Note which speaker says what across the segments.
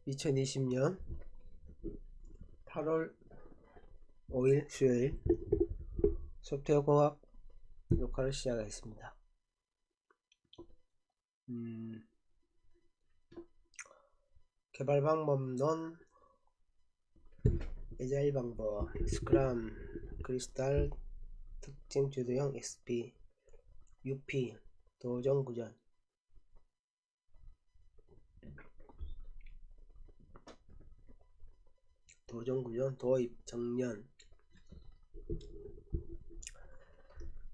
Speaker 1: 2020년 8월 5일 수요일 소프트웨어 공학 녹화를 시작하겠습니다. 개발 방법론, 에자일 방법, 스크럼, 크리스탈, 특징 주도형 XP, UP, 도정구전, 도입, 정년,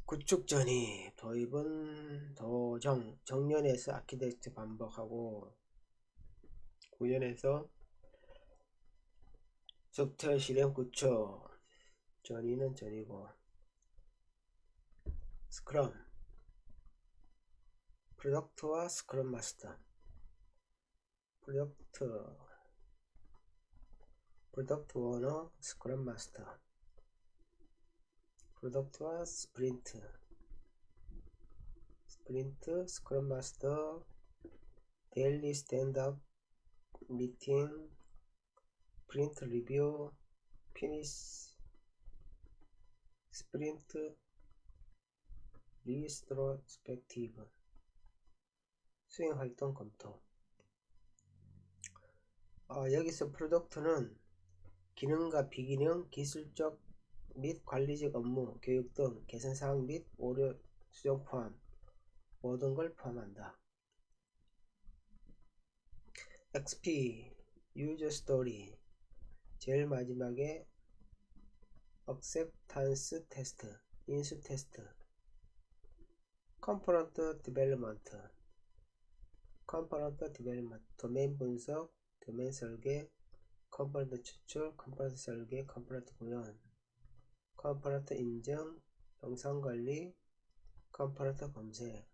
Speaker 1: 구축 전이, 도입은 정년에서 아키텍트 반복하고 구현에서 소프트웨어 실행 구축, 전이는 전이고, 스크럼, 프로덕트와 스크럼 마스터, 프로덕트 오너, 스크럼 마스터, 프로덕트와 스프린트, 스크럼 마스터, 데일리 스탠드업 미팅, 프린트 리뷰, 피니시, 스프린트 리스트로스펙티브, 수행 활동 검토. 여기서 프로덕트는 기능과 비기능, 기술적 및 관리적 업무, 교육 등 개선사항 및 오류 수정 포함 모든 걸 포함한다. XP 유저 스토리, 제일 마지막에 acceptance 테스트, 인수 테스트, 컴포넌트 디벨롭먼트, 도메인 분석, 도메인 설계, 컴포넌트 추출, 컴포넌트 설계, 컴포넌트 구현, 컴포넌트 인증, 영상 관리, 컴포넌트 검색,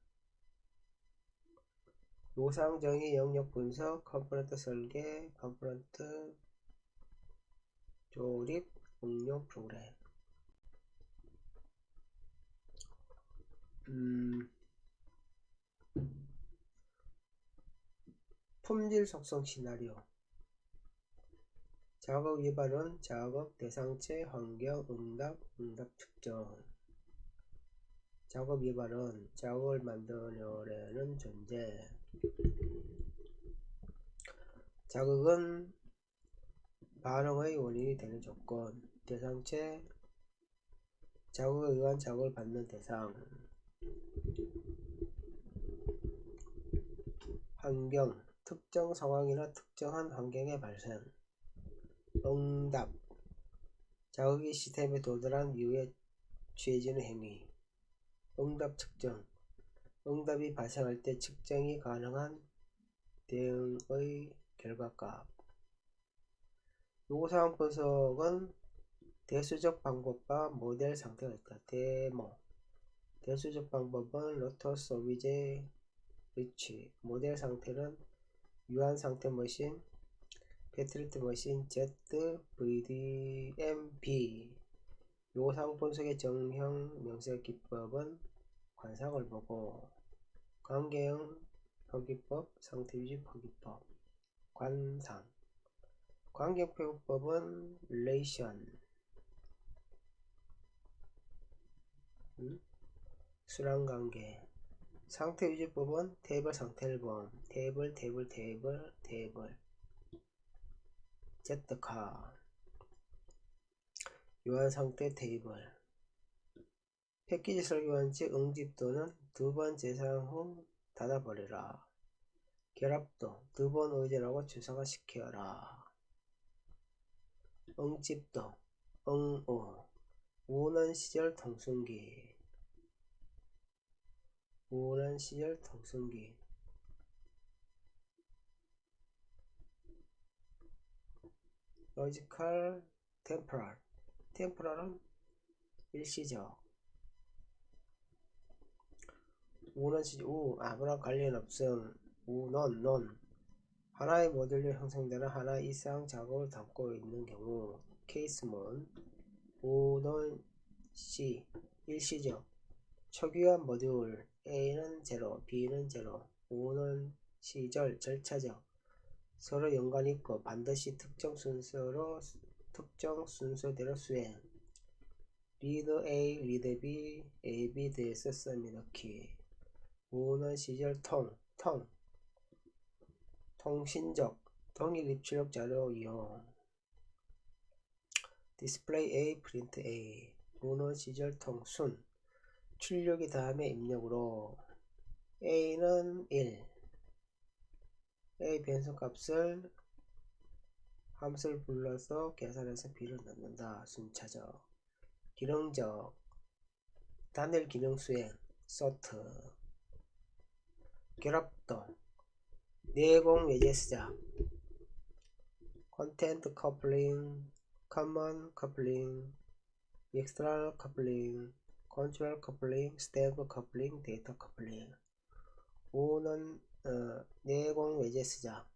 Speaker 1: 요상 정의 영역 분석, 컴포넌트 설계, 컴포넌트 조립, 응용 프로그램. 품질 속성 시나리오. 작업 위반은 작업 대상체, 환경, 응답 측정. 작업 위반은 작업을 만들어내는 존재. 자극은 반응의 원인이 되는 조건. 대상체, 자극에 의한 자극을 받는 대상. 환경, 특정 상황이나 특정한 환경의 발생. 응답, 자극이 시스템에 도달한 이후에 취해지는 행위. 응답 측정, 응답이 발생할 때 측정이 가능한 대응의 결과값. 요구사항 분석은 대수적 방법과 모델 상태가 있다. 데모, 대수적 방법은 로터스 오비제 리치, 모델 상태는 유한 상태 머신, 패트리트 머신, ZVDMB. 요구사항 분석의 정형 명세 기법은 관상을 보고, 관계형 표기법, 상태유지 표기법, 관상. 관계형 표기법은 relation, 수량관계. 상태유지법은 테이블 상태를 봄, 테이블, Z카, 유한상태 테이블. 패키지 설계 원칙, 응집도는 2번 재사용 후 닫아버려라. 결합도 2번 의존하고 최소화시켜라. 응집도, 우는 시절 통순기, 로지컬, 템포럴은 일시적. 우는 시절, 아무런 관련 없음. 논. 하나의 모듈로 형성되는 하나 이상 작업을 담고 있는 경우. 케이스문. 우논 시, 일시적. 초기화 모듈 A는 0, B는 0. 우는 시절 절차적. 서로 연관이 있고 반드시 특정 순서대로 수행. 리드 A, 리드 B, A, B 대에서 썸이 넣기. 우는 시절 통신적, 동일 입출력 자료 이용. 디스플레이 A, 프린트 A. 우는 시절 출력이 다음에 입력으로. A는 1. A 변수값을 함수를 불러서 계산해서 B를 넣는다. 순차적. 기능적, 단일 기능 수행, 소트. 결합도, 내공 외제 수작, 컨텐트 커플링, 커먼 커플링, 엑스터널 커플링, 컨트롤 커플링, 스탬프 커플링, 데이터 커플링. 5는 내공 외제 수작.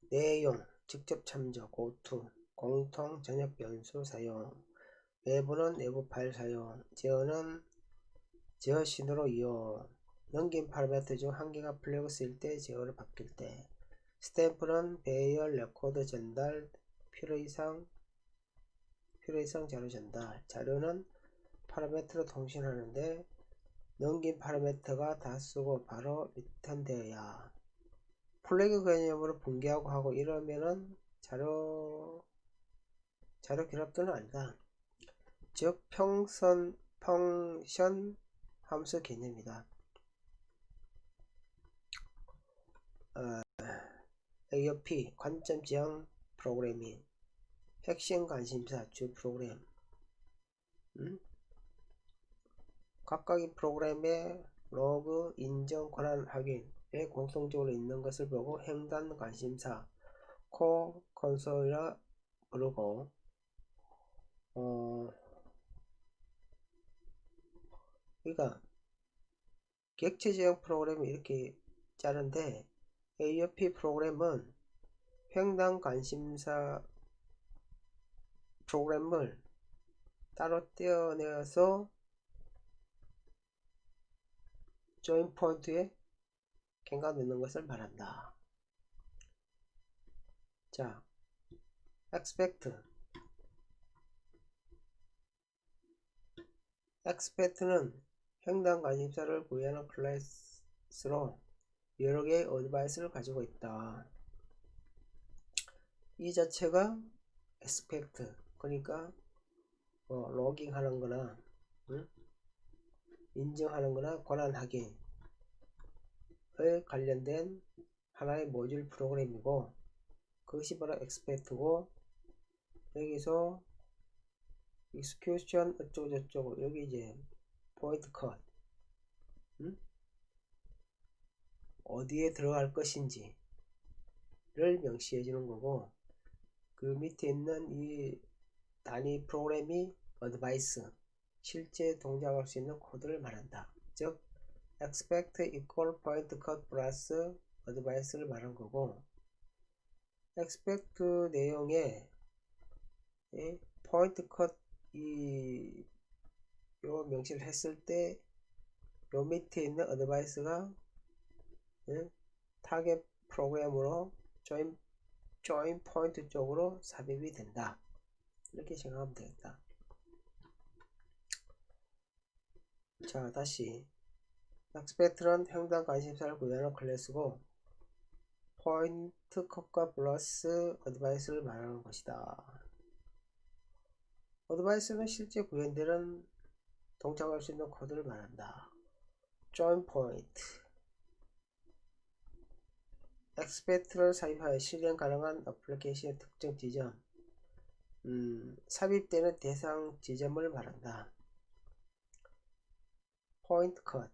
Speaker 1: 내용, 직접 참조, 고투, 공통 전역 변수 사용. 외부는 내부 파일 사용. 제어는 제어 신호로 이용. 넘긴 파라미터 중 한 개가 플래그 쓸 때 제어를 바뀔 때. 스탬프는 배열, 레코드 전달, 필요 이상 자료 전달. 자료는 파라미터로 통신하는데 넘긴 파라미터가 다 쓰고 바로 리턴되어야. 플래그 개념으로 붕괴하고 하고 이러면은 자료 결합도는 아니다. 즉 펑션 함수 개념이다. AOP 관점 지향 프로그래밍. 핵심 관심사 주 프로그램. 각각의 프로그램의 로그 인정 권한 확인에 공통적으로 있는 것을 보고 행단 관심사 코 콘솔이라 부르고, 그러니까 객체 지향 프로그램이 이렇게 짜는데 AOP 프로그램은 횡단 관심사 프로그램을 따로 떼어내서 조인 포인트에 갱가 넣는 것을 말한다. 자, expect는 횡단 관심사를 구현하는 클래스로 여러 개의 어드바이스를 가지고 있다. 이 자체가 expect, 그러니까 로깅 하는 거나 인증하는 거나 권한 확인에 관련된 하나의 모듈 프로그램이고, 그것이 바로 expect고, 여기서 execution 어쩌고저쩌고, 여기 이제 point cut, 어디에 들어갈 것인지를 명시해 주는 거고, 그 밑에 있는 이 단위 프로그램이 advice, 실제 동작할 수 있는 코드를 말한다. 즉 expect equal point cut 플러스 advice를 말한 거고, expect 내용에 point cut 요 명시를 했을 때 요 밑에 있는 advice가 타겟 프로그램으로 join point 쪽으로 삽입이 된다. 이렇게 생각하면 되겠다. 자, 다시 expect는 횡단 관심사를 구현하는 클래스고, 포인트 컷과 플러스 어드바이스를 말하는 것이다. 어드바이스는 실제 구현되는 동작할 수 있는 코드를 말한다. join point, expect를 삽입하여 실행 가능한 어플리케이션의 특정 지점, 삽입되는 대상 지점을 말한다. point cut,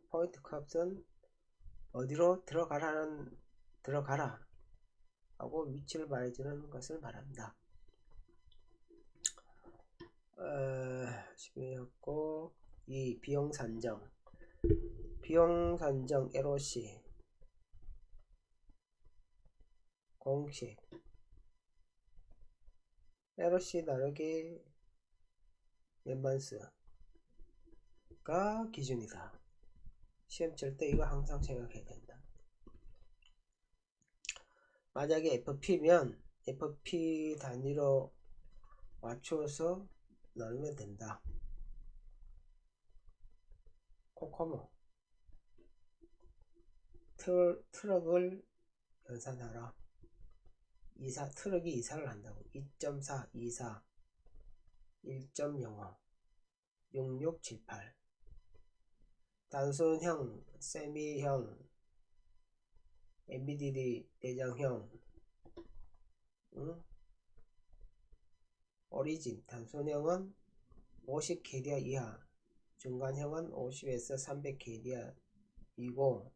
Speaker 1: point cut은 어디로 들어가라 하고 위치를 말해주는 것을 말한다. 10이었고, 이 비용 산정 LOC 공식 LOC 나누기 멤버스가 기준이다. 시험 칠 때 이거 항상 생각해야 된다. 만약에 FP면 FP 단위로 맞추어서 넣으면 된다. 코코모 트럭을 연산하라. 트럭이 이사를 한다고. 2.4 24 1.05 6678 단순형 세미형 MBDD 내장형 오리진 단순형은 50kDa 이하, 중간형은 50에서 300kDa이고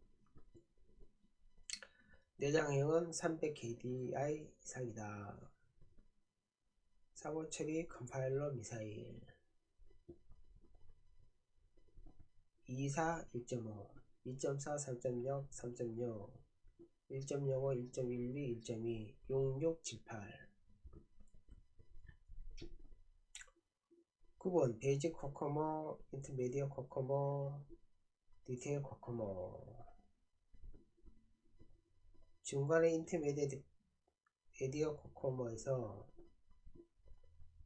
Speaker 1: 내장형은 300kDa 이상이다. 사고 처리 컴파일러 미사일 24 1.5 2.4 3.0 3.6 1.05 1.12 1.2 6678 9번 베이직 코코모 인터미디어 코코모 디테일 코코모 중간에 인터미디어 코코모에서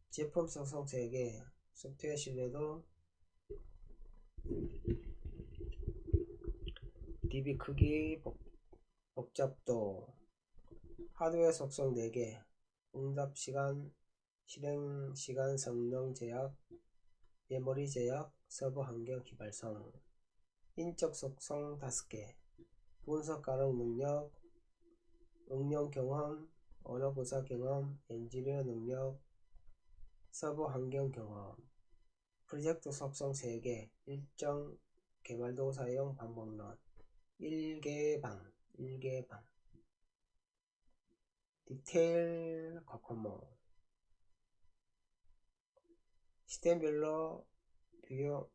Speaker 1: 제품 속성 세계 소프트웨어 신뢰도 DB 크기 복잡도 하드웨어 속성 4개 응답시간 실행시간 성능 제약 메모리 제약 서버 환경 기발성 인적 속성 5개 분석 가능 능력 응용 경험 언어 구사 경험 엔지니어 능력 서버 환경 경험 프로젝트 속성 3개 일정 개발도 사용 방법론 1개방 디테일 코코모 시스템별로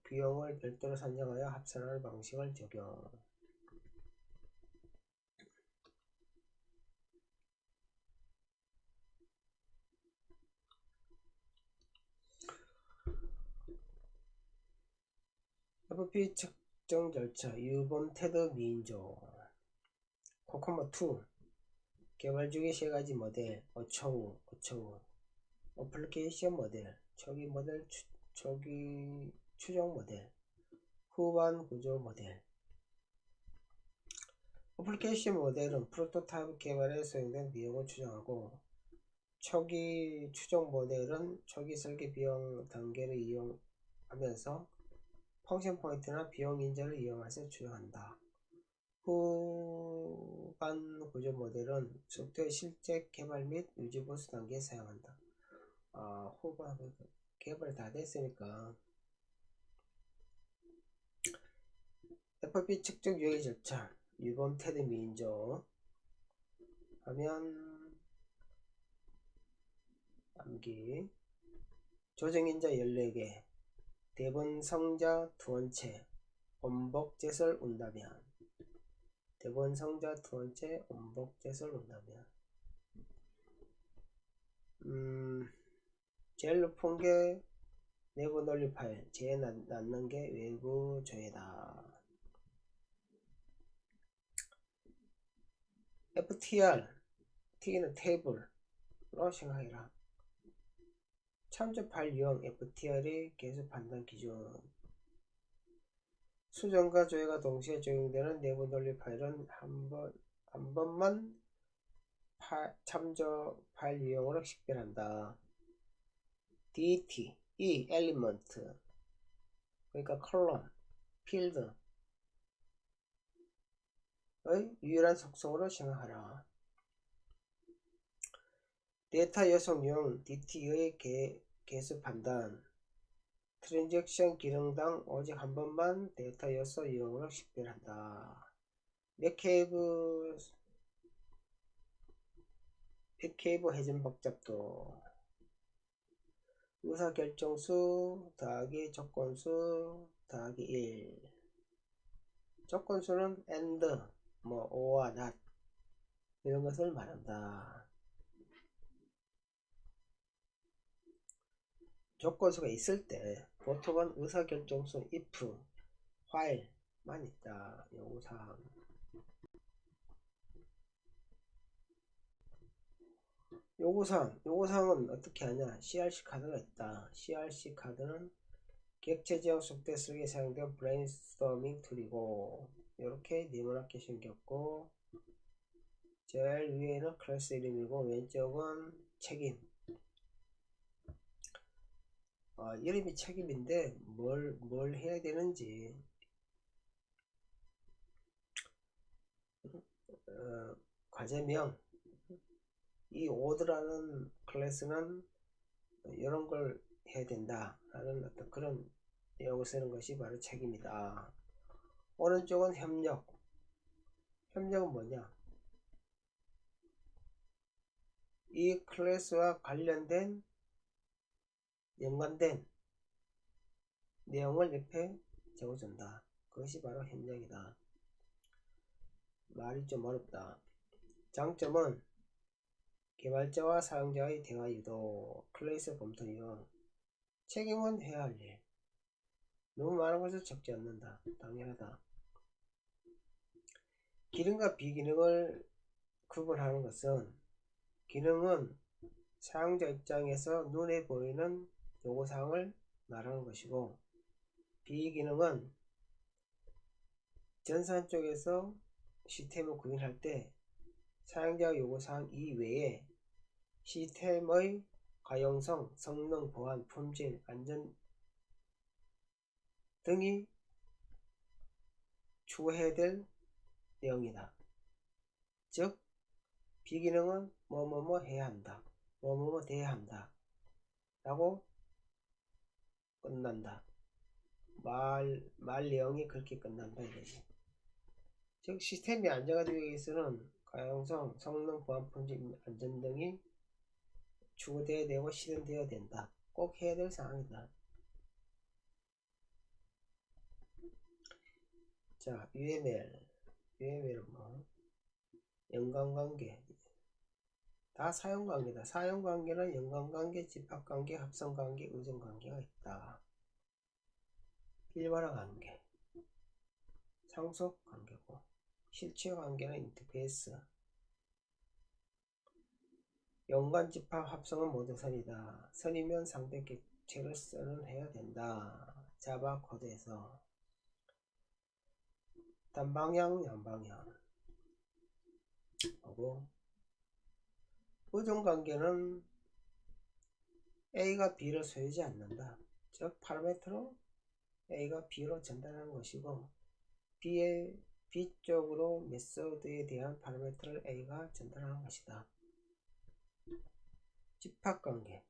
Speaker 1: 비용을 별도로 산정하여 합산하는 방식을 적용 FP 측정 절차 유본 테드 미인조 코코모2 개발 중의 3가지 모델 어처우 어플리케이션 모델 초기 모델 초기 추정 모델 후반 구조 모델 어플리케이션 모델은 프로토타입 개발에 사용된 비용을 추정하고 초기 추정 모델은 초기 설계 비용 단계를 이용하면서 펑션 포인트나 비용 인자를 이용해서 추정한다. 후반 구조 모델은 소프트웨어 실제 개발 및 유지 보수 단계에 사용한다. 후반 개발 다 됐으니까 FP 측정 유예 절차 유본 테드 미인조 하면 암기 조정인자 14개 대본 성자 두원체 원복제설 온다면 대본 성자 두원체 원복제설 온다면 제일 높은 게 내부 논리 파일 제일 낮는 게 외부 조회다. FTR T는 테이블로 생각해라. 참조 파일 유형 FTR의 개수 판단 기준 수정과 조회가 동시에 적용되는 내부 논리 파일은 한 번만 참조 파일 유형으로 식별한다. DT 이 엘리먼트 그러니까 컬럼 필드의 유일한 속성으로 생각하라. 데이터 요소명 DT의 개수 판단 트랜잭션 기능당 오직 한 번만 데이터 요소 유형으로 식별한다. 맥케이브 해준 복잡도 의사결정수 더하기 조건수 더하기 1 조건수는 and or와 not 이런 것을 말한다. 조건수가 있을 때 보통은 의사결정수 if, while만 있다. 요구사항 요구사항은 어떻게 하냐? CRC 카드가 있다. CRC 카드는 객체 지역 속대 설계에 사용된 브레인스토밍 툴이고, 이렇게 네모나게 생겼고, 제일 위에는 클래스 이름이고 왼쪽은 책임. 이름이 책임인데 뭘 해야 되는지, 과제명, 이 오드라는 클래스는 이런 걸 해야 된다 라는 어떤 그런 내용을 쓰는 것이 바로 책임이다. 오른쪽은 협력은 뭐냐? 이 클래스와 관련된 연관된 내용을 옆에 적어준다. 그것이 바로 협력이다. 말이 좀 어렵다. 장점은 개발자와 사용자의 대화 유도, 클래스 검토 이용, 책임은 해야 할 일. 너무 많은 것을 적지 않는다. 당연하다. 기능과 비기능을 구분하는 것은, 기능은 사용자 입장에서 눈에 보이는 요구사항을 말하는 것이고, 비기능은 전산 쪽에서 시스템을 구현할 때 사용자 요구사항 이외에 시스템의 가용성, 성능, 보안, 품질, 안전 등이 추구해야 될 내용이다. 즉 비기능은 뭐뭐뭐 해야 한다, 뭐뭐뭐 돼야 한다 라고 끝난다. 말 내용이 그렇게 끝난다 이거지. 즉 시스템이 안정화되기 위해서는 가용성, 성능, 보안, 품질, 안전 등이 추구되어야 되고 실현되어야 된다. 꼭 해야 될 사항이다. 자, UML은 뭐 연관관계, 다 사용관계다. 사용관계는 연관관계, 집합관계, 합성관계, 의존관계가 있다. 일반화관계, 상속관계고, 실체관계는 인터페이스, 연관, 집합, 합성은 모두 선이다. 선이면 상대 객체를 해야 된다. 자바 코드에서 단방향, 양방향 하고, 의존관계는 A가 B를 소유하지 않는다. 즉 파라미터로 A가 B로 전달하는 것이고, B 쪽으로 메소드에 대한 파라미터를 A가 전달하는 것이다. 집합관계,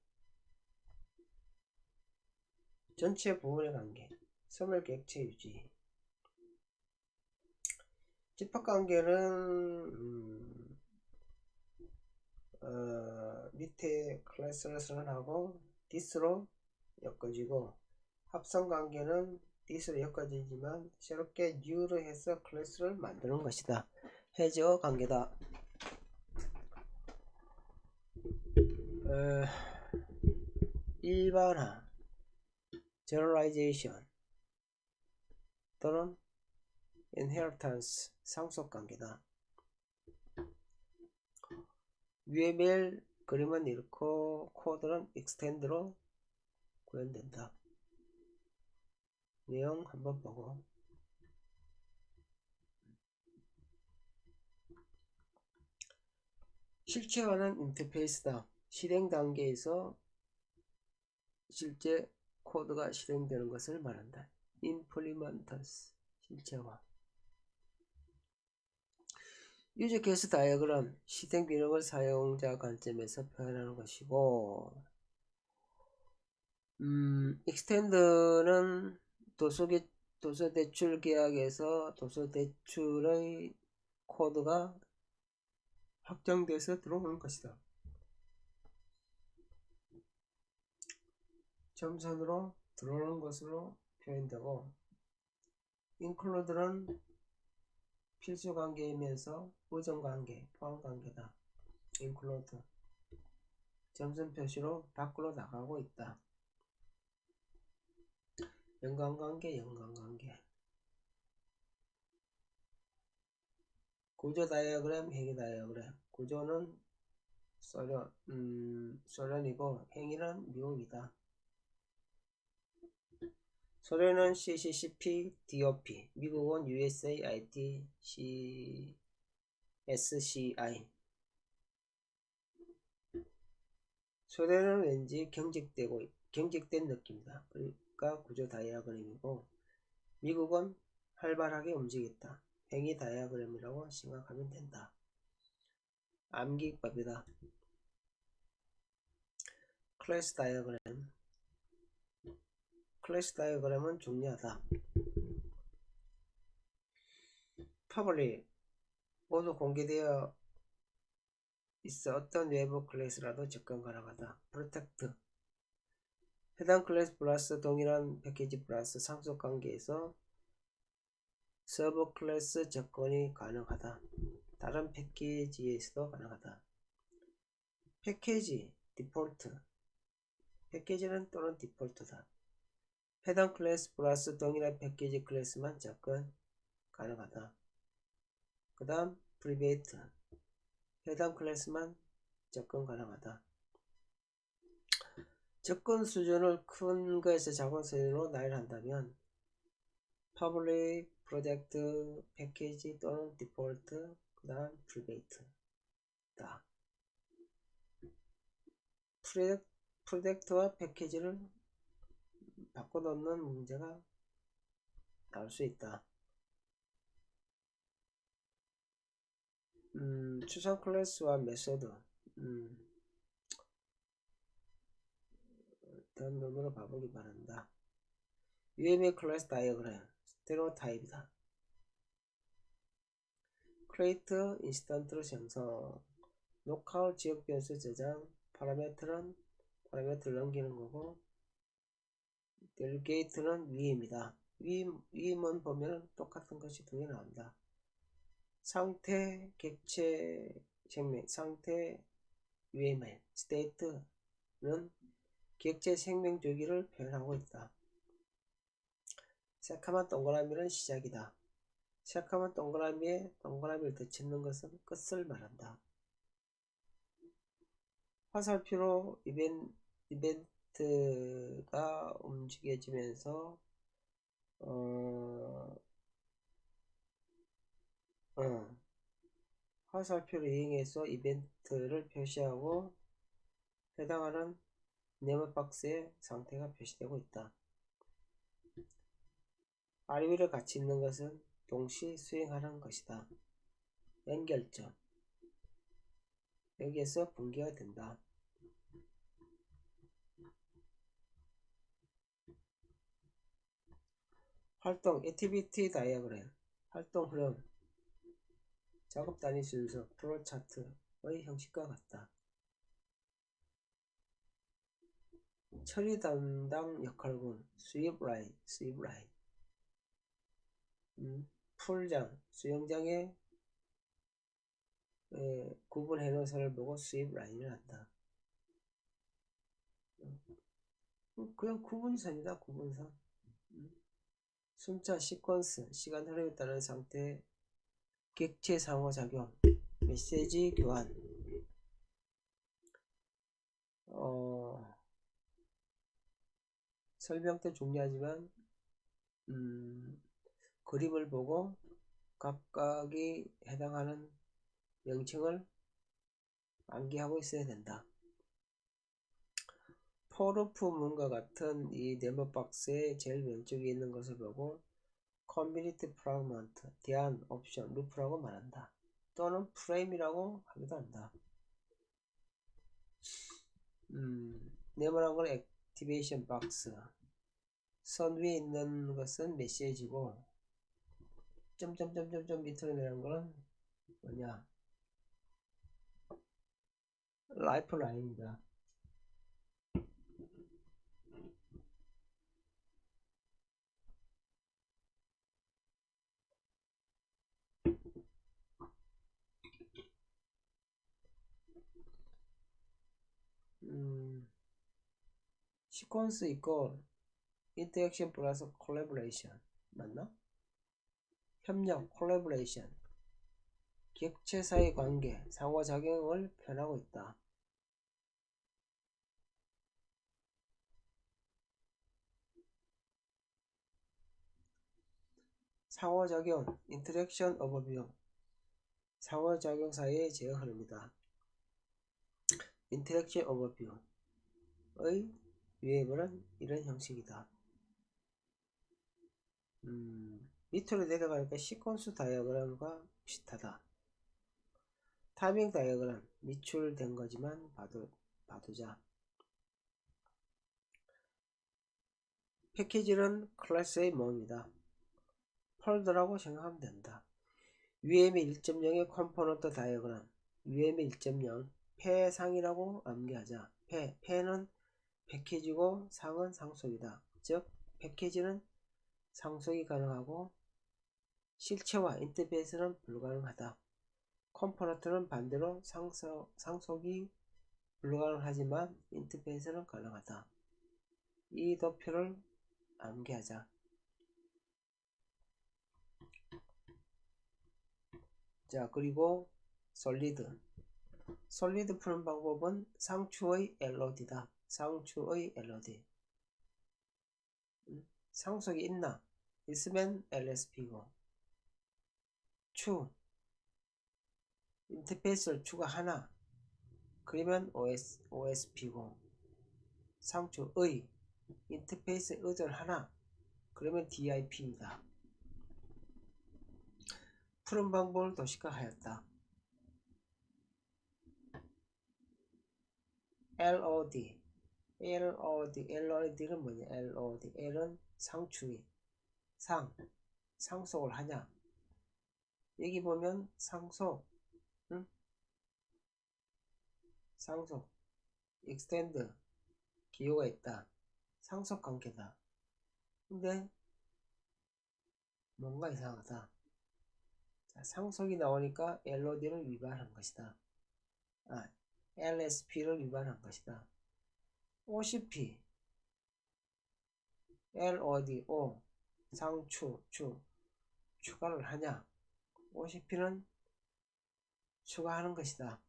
Speaker 1: 전체 부분의 관계, 선물 객체 유지. 집합관계는 밑에 클래스를 선언하고 this로 엮어지고, 합성관계는 this로 엮어지지만 새롭게 new로 해서 클래스를 만드는 것이다. 해저 관계다. 일반화, generalization 또는 inheritance, 상속관계다. UML 그림은 이렇고 코드는 extend로 구현된다. 내용 한번 보고, 실체화는 인터페이스다. 실행 단계에서 실제 코드가 실행되는 것을 말한다. implementers, 실체화. 유저 케이스 다이어그램, 실행 기능을 사용자 관점에서 표현하는 것이고, extend는 도서 대출 계약에서 도서 대출의 코드가 확정돼서 들어오는 것이다. 점선으로 들어오는 것으로 표현되고, include는 필수 관계이면서 의존 관계, 포함 관계다. include 점선 표시로 밖으로 나가고 있다. 연관관계, 구조 다이어그램, 회계 다이어그램. 구조는 소련이고 행위는 미국이다. 소련은 CCCP, DOP, 미국은 USAID, SCI. 소련은 왠지 경직된 느낌이다. 그러니까 구조 다이아그램이고, 미국은 활발하게 움직였다. 행위 다이아그램이라고 생각하면 된다. 암기법이다. 클래스 다이어그램은 중요하다. 퍼블릭 모두 공개되어 있어 어떤 외부 클래스라도 접근 가능하다. 프로텍트 해당 클래스 플러스 동일한 패키지 플러스 상속 관계에서 서버 클래스 접근이 가능하다. 다른 패키지에서도 가능하다. 패키지 디폴트 패키지는 또는 디폴트다. 해당 클래스 플러스 동일한 패키지 클래스만 접근 가능하다. 그 다음 프리베이트 해당 클래스만 접근 가능하다. 접근 수준을 큰 거에서 작은 수준으로 나열한다면 퍼블릭, 프로젝트, 패키지 또는 디폴트, 그 다음 프리베이트다. 프로젝트와 패키지를 바꿔놓는 문제가 나올 수 있다. 추상 클래스와 메소드 다음 논으로 봐보기 바란다. UML 클래스 다이어그램 스테레오타입이다. 크레이트 인스턴트로 생성 노카웃 지역 변수 저장 파라메터를 넘기는 거고 델게이트는 위임이다. 위임은 보면 똑같은 것이 두 개 나온다. 상태 객체 생명 상태 UML 스테이트는 객체 생명 주기를 표현하고 있다. 새카만 동그라미는 시작이다. 새카만 동그라미에 동그라미를 덧치는 것은 끝을 말한다. 화살표로 이벤트가 움직여지면서 화살표를 이용해서 이벤트를 표시하고 해당하는 네모박스의 상태가 표시되고 있다. RV를 같이 있는 것은 동시 수행하는 것이다. 연결점 여기에서 분기가 된다. 활동 액티비티 다이어그램 활동 흐름 작업 단위 순서 플로 차트의 형식과 같다. 처리 담당 역할군 수입 라인 풀장 수영장에 구분해 놓은 선을 보고 수입 라인을 한다. 그냥 구분선이다. 구분선. 순차 시퀀스 시간 흐름에 따른 상태 객체 상호작용 메시지 교환 설명 때 중요하지만 그림을 보고 각각이 해당하는 명칭을 암기하고 있어야 된다. 포르프 문과 같은 이 네모박스의 제일 왼쪽에 있는 것을 보고 커뮤니티 프라그먼트, 대안, 옵션, 루프라고 말한다. 또는 프레임이라고 하기도 한다. 네모난 건 액티베이션 박스, 선 위에 있는 것은 메시지고 점점점점점 밑으로 내려간 거는 뭐냐? 라이프 라인이다. 시퀀스 있고 인터액션 플러스 콜라보레이션 맞나? 협력 콜라보레이션 객체 사이 관계 상호작용을 표현하고 있다. 상호작용, interaction overview. 상호작용 사이의 제어 흐름이다. interaction overview의 유해물은 이런 형식이다. 밑으로 내려가니까 시퀀스 다이어그램과 비슷하다. 타이밍 다이어그램, 미출된 거지만 봐두자. 패키지는 클래스의 모음이다. 폴더라고 생각하면 된다. UML 1.0의 컴포넌트 다이어그램, UML 1.0 패상이라고 암기하자. 패는 패키지고 상은 상속이다. 즉 패키지는 상속이 가능하고 실체와 인터페이스는 불가능하다. 컴포넌트는 반대로 상속이 불가능하지만 인터페이스는 가능하다. 이 도표를 암기하자. 자, 그리고 솔리드 푸는 방법은 상추의 LOD다. 상추의 LOD. 상속이 있나? 있으면 LSP고, 인터페이스를 추가하나? 그러면 OSP고, 상추의 인터페이스 의존하나? 그러면 DIP이다. 푸는 방법을 도식화하였다. LOD는 뭐냐? L은 상추의 상속을 하냐? 여기 보면 상속 extend 기호가 있다. 상속 관계다. 근데 뭔가 이상하다. 자, 상속이 나오니까 LOD를 위반한 것이다. LSP를 위반한 것이다. OCP LOD 추가를 하냐? OCP는 추가하는 것이다.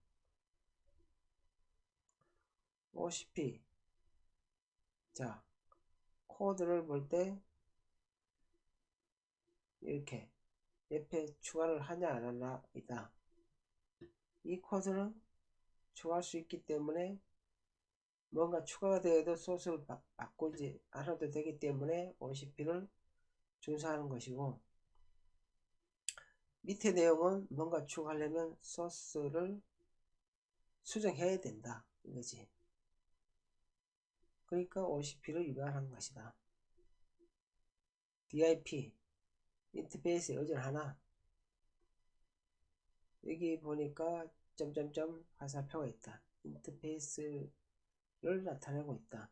Speaker 1: OCP 자, 코드를 볼 때 이렇게 옆에 추가를 하냐 안 하냐 이다. 이 코드는 추가할 수 있기 때문에 뭔가 추가가 되어도 소스를 바꾸지 않아도 되기 때문에 OCP를 준수하는 것이고, 밑에 내용은 뭔가 추가하려면 소스를 수정해야 된다 이거지. 그러니까 OCP를 위반한 것이다. DIP 인터페이스 의존하나? 여기 보니까 점점점 화살표가 있다. 인터페이스를 나타내고 있다.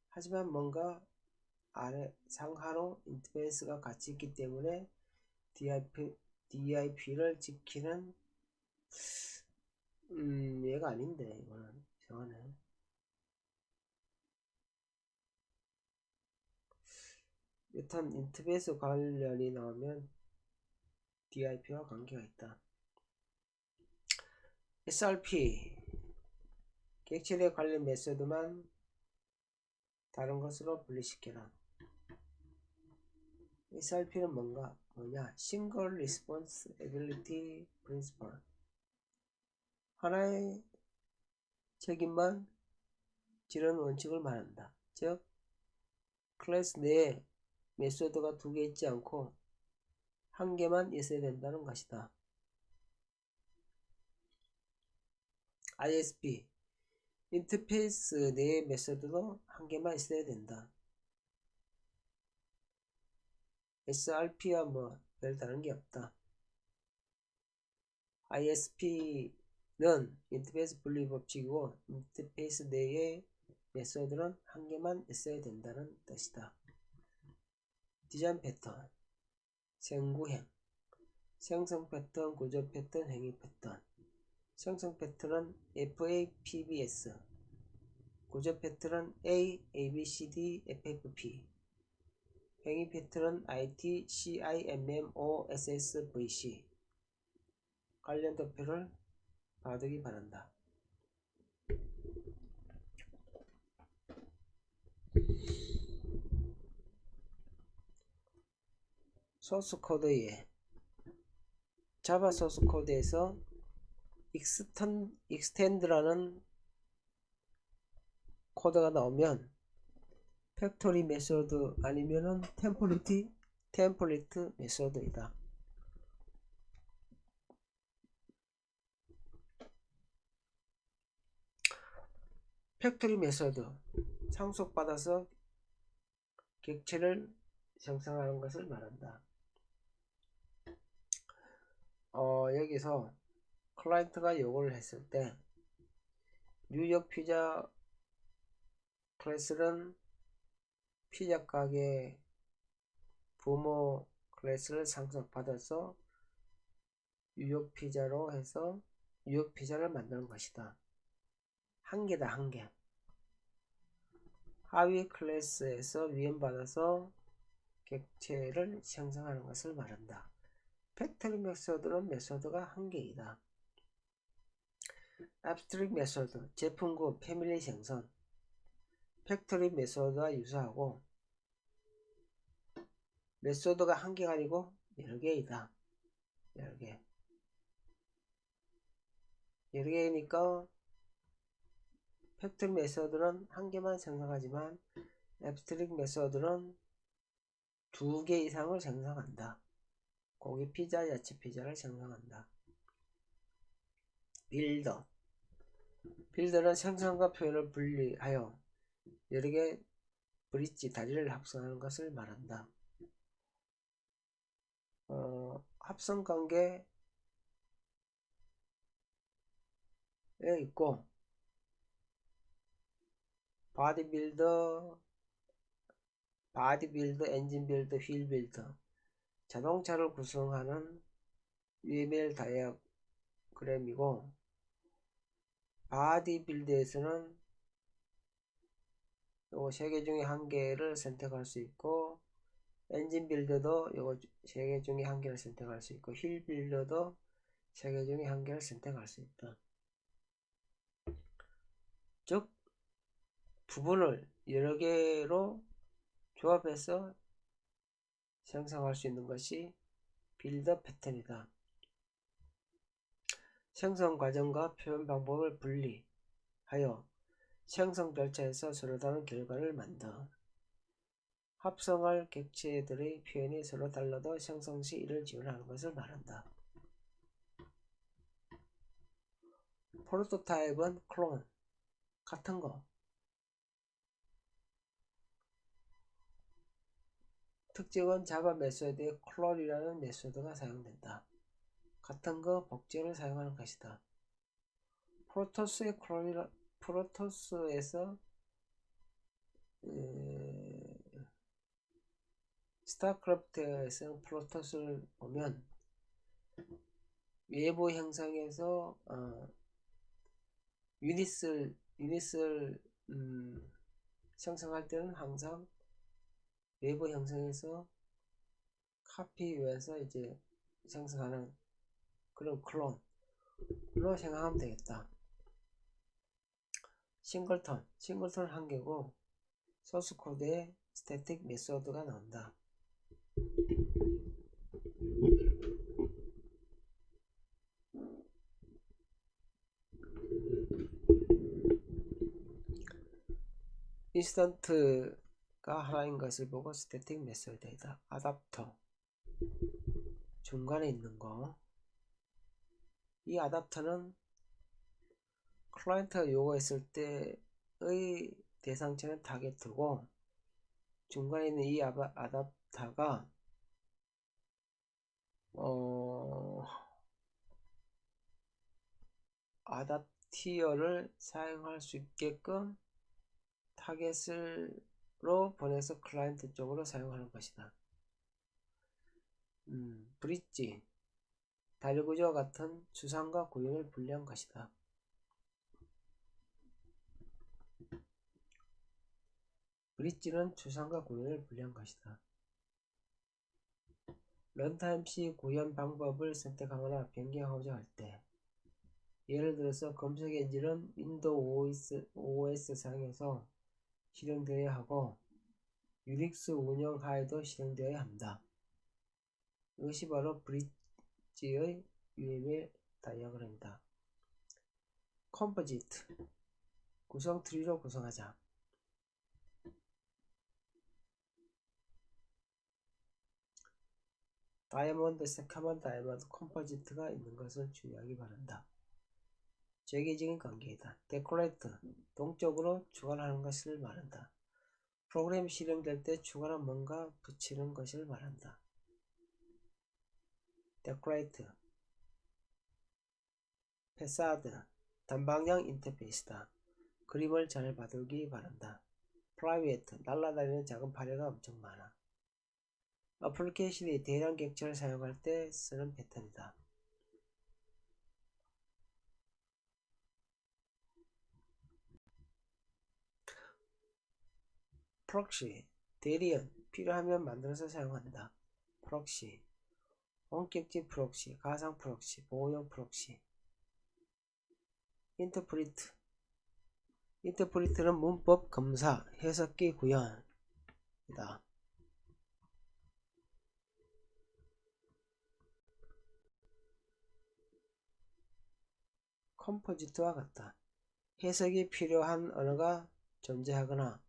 Speaker 1: 하지만 뭔가 아래 상하로 인터페이스가 같이 있기 때문에 DIP를 지키는 얘가 아닌데 이거는 이상하네. 여튼 인터페이스 관련이 나오면 DIP와 관계가 있다. SRP 객체대 관련 메소드만 다른 것으로 분리시켜라. SRP는 뭐냐? Single Response Ability Principle. 하나의 책임만 지르는 원칙을 말한다. 즉 클래스 내에 메소드가 두 개 있지 않고 한 개만 있어야 된다는 것이다. ISP 인터페이스 내의 메소드도 한 개만 있어야 된다. SRP와 별 다른 게 없다. ISP는 인터페이스 분리 법칙이고 인터페이스 내의 메소드는 한 개만 있어야 된다는 뜻이다. 디자인 패턴, 생구행, 생성 패턴, 구조 패턴, 행위 패턴. 생성 패턴은 FAPBS, 구조 패턴은 ABCD, FFP, 행위 패턴은 IT, CIMM, OSSVC. 관련 도표를 봐두기 바란다. 소스 코드에 자바 소스 코드에서 extend라는 코드가 나오면 팩토리 메소드 아니면은 템플릿 메소드이다. 팩토리 메소드 상속받아서 객체를 생성하는 것을 말한다. 여기서 클라이언트가 요구를 했을 때 뉴욕 피자 클래스는 피자 가게 부모 클래스를 상속받아서 뉴욕 피자로 해서 뉴욕 피자를 만드는 것이다. 한 개다, 한 개. 하위 클래스에서 위임받아서 객체를 생성하는 것을 말한다. 팩토리 메소드는 메소드가 한 개이다. abstract 메소드, 제품군, 패밀리 생성. 팩토리 메소드와 유사하고 메소드가 한 개가 아니고 여러 개이다. 여러 개. 여러 개니까 팩토리 메소드는 한 개만 생성하지만 abstract 메소드는 두 개 이상을 생성한다. 고기 피자, 야채 피자를 생성한다. 빌더는 생성과 표현을 분리하여 여러 개 브릿지, 다리를 합성하는 것을 말한다. 합성관계에 있고 바디빌더, 엔진빌더, 휠빌더, 자동차를 구성하는 UML 다이어그램이고, 바디빌드에서는 요거 3개 중에 한 개를 선택할 수 있고, 엔진 빌더도 요거 3개 중에 한 개를 선택할 수 있고, 휠 빌더도 3개 중에 한 개를 선택할 수 있다. 즉 부분을 여러 개로 조합해서 생성할 수 있는 것이 빌더 패턴이다. 생성 과정과 표현 방법을 분리하여 생성 절차에서 서로 다른 결과를 만들어 합성할 객체들의 표현이 서로 달라도 생성 시 이를 지원하는 것을 말한다. 프로토타입은 클론, 같은 거. 특징은 자바 메소드에 클론이라는 메소드가 사용된다. 같은 거 복제를 사용하는 것이다. 프로토스에서 스타크래프트에서 프로토스를 보면 외부 형상에서 유닛을 생성할 때는 항상 외부 형상에서 카피해서 이제 생성하는 그런 클론으로 생각하면 되겠다. 싱글턴 한 개고 소스 코드에 스태틱 메소드가 나온다. 인스턴트가 하나인 것을 보고 스태틱 메소드이다. 아답터 중간에 있는 거. 이 아답터는 클라이언트가 요구했을 때의 대상체는 타겟이고 중간에 있는 이 아답터가 아답티어를 사용할 수 있게끔 타겟으로 보내서 클라이언트 쪽으로 사용하는 것이다. 브릿지, 다리구조와 같은 추상과 구현을 분리한 것이다. 브릿지는 추상과 구현을 분리한 것이다. 런타임 시 구현 방법을 선택하거나 변경하고자 할 때, 예를 들어서 검색 엔진은 윈도우 OS 상에서 실행되어야 하고 유닉스 운영 하에도 실행되어야 한다. 이것이 바로 브릿지의 UML 다이어그램이다. 컴포지트 구성 트리로 구성하자. 다이아몬드, 새카만 다이아몬드 컴포지트가 있는 것을 주의하기 바란다. 재계적인 관계이다. 데코레이트 동적으로 추가하는 것을 말한다. 프로그램 실행될 때 추가로 뭔가 붙이는 것을 말한다. 데코레이트 패사드 단방향 인터페이스다. 그림을 잘 봐두기 바란다. 프라이빗 날아다니는 작은 파리가 엄청 많아. 어플리케이션이 대량 객체를 사용할 때 쓰는 패턴이다. 프록시 대리연 필요하면 만들어서 사용한다. 프록시 원격지 프록시, 가상 프록시, 보호용 프록시. 인터프리트 인터프리트는 문법 검사, 해석기 구현이다. 컴포지트와 같다. 해석이 필요한 언어가 존재하거나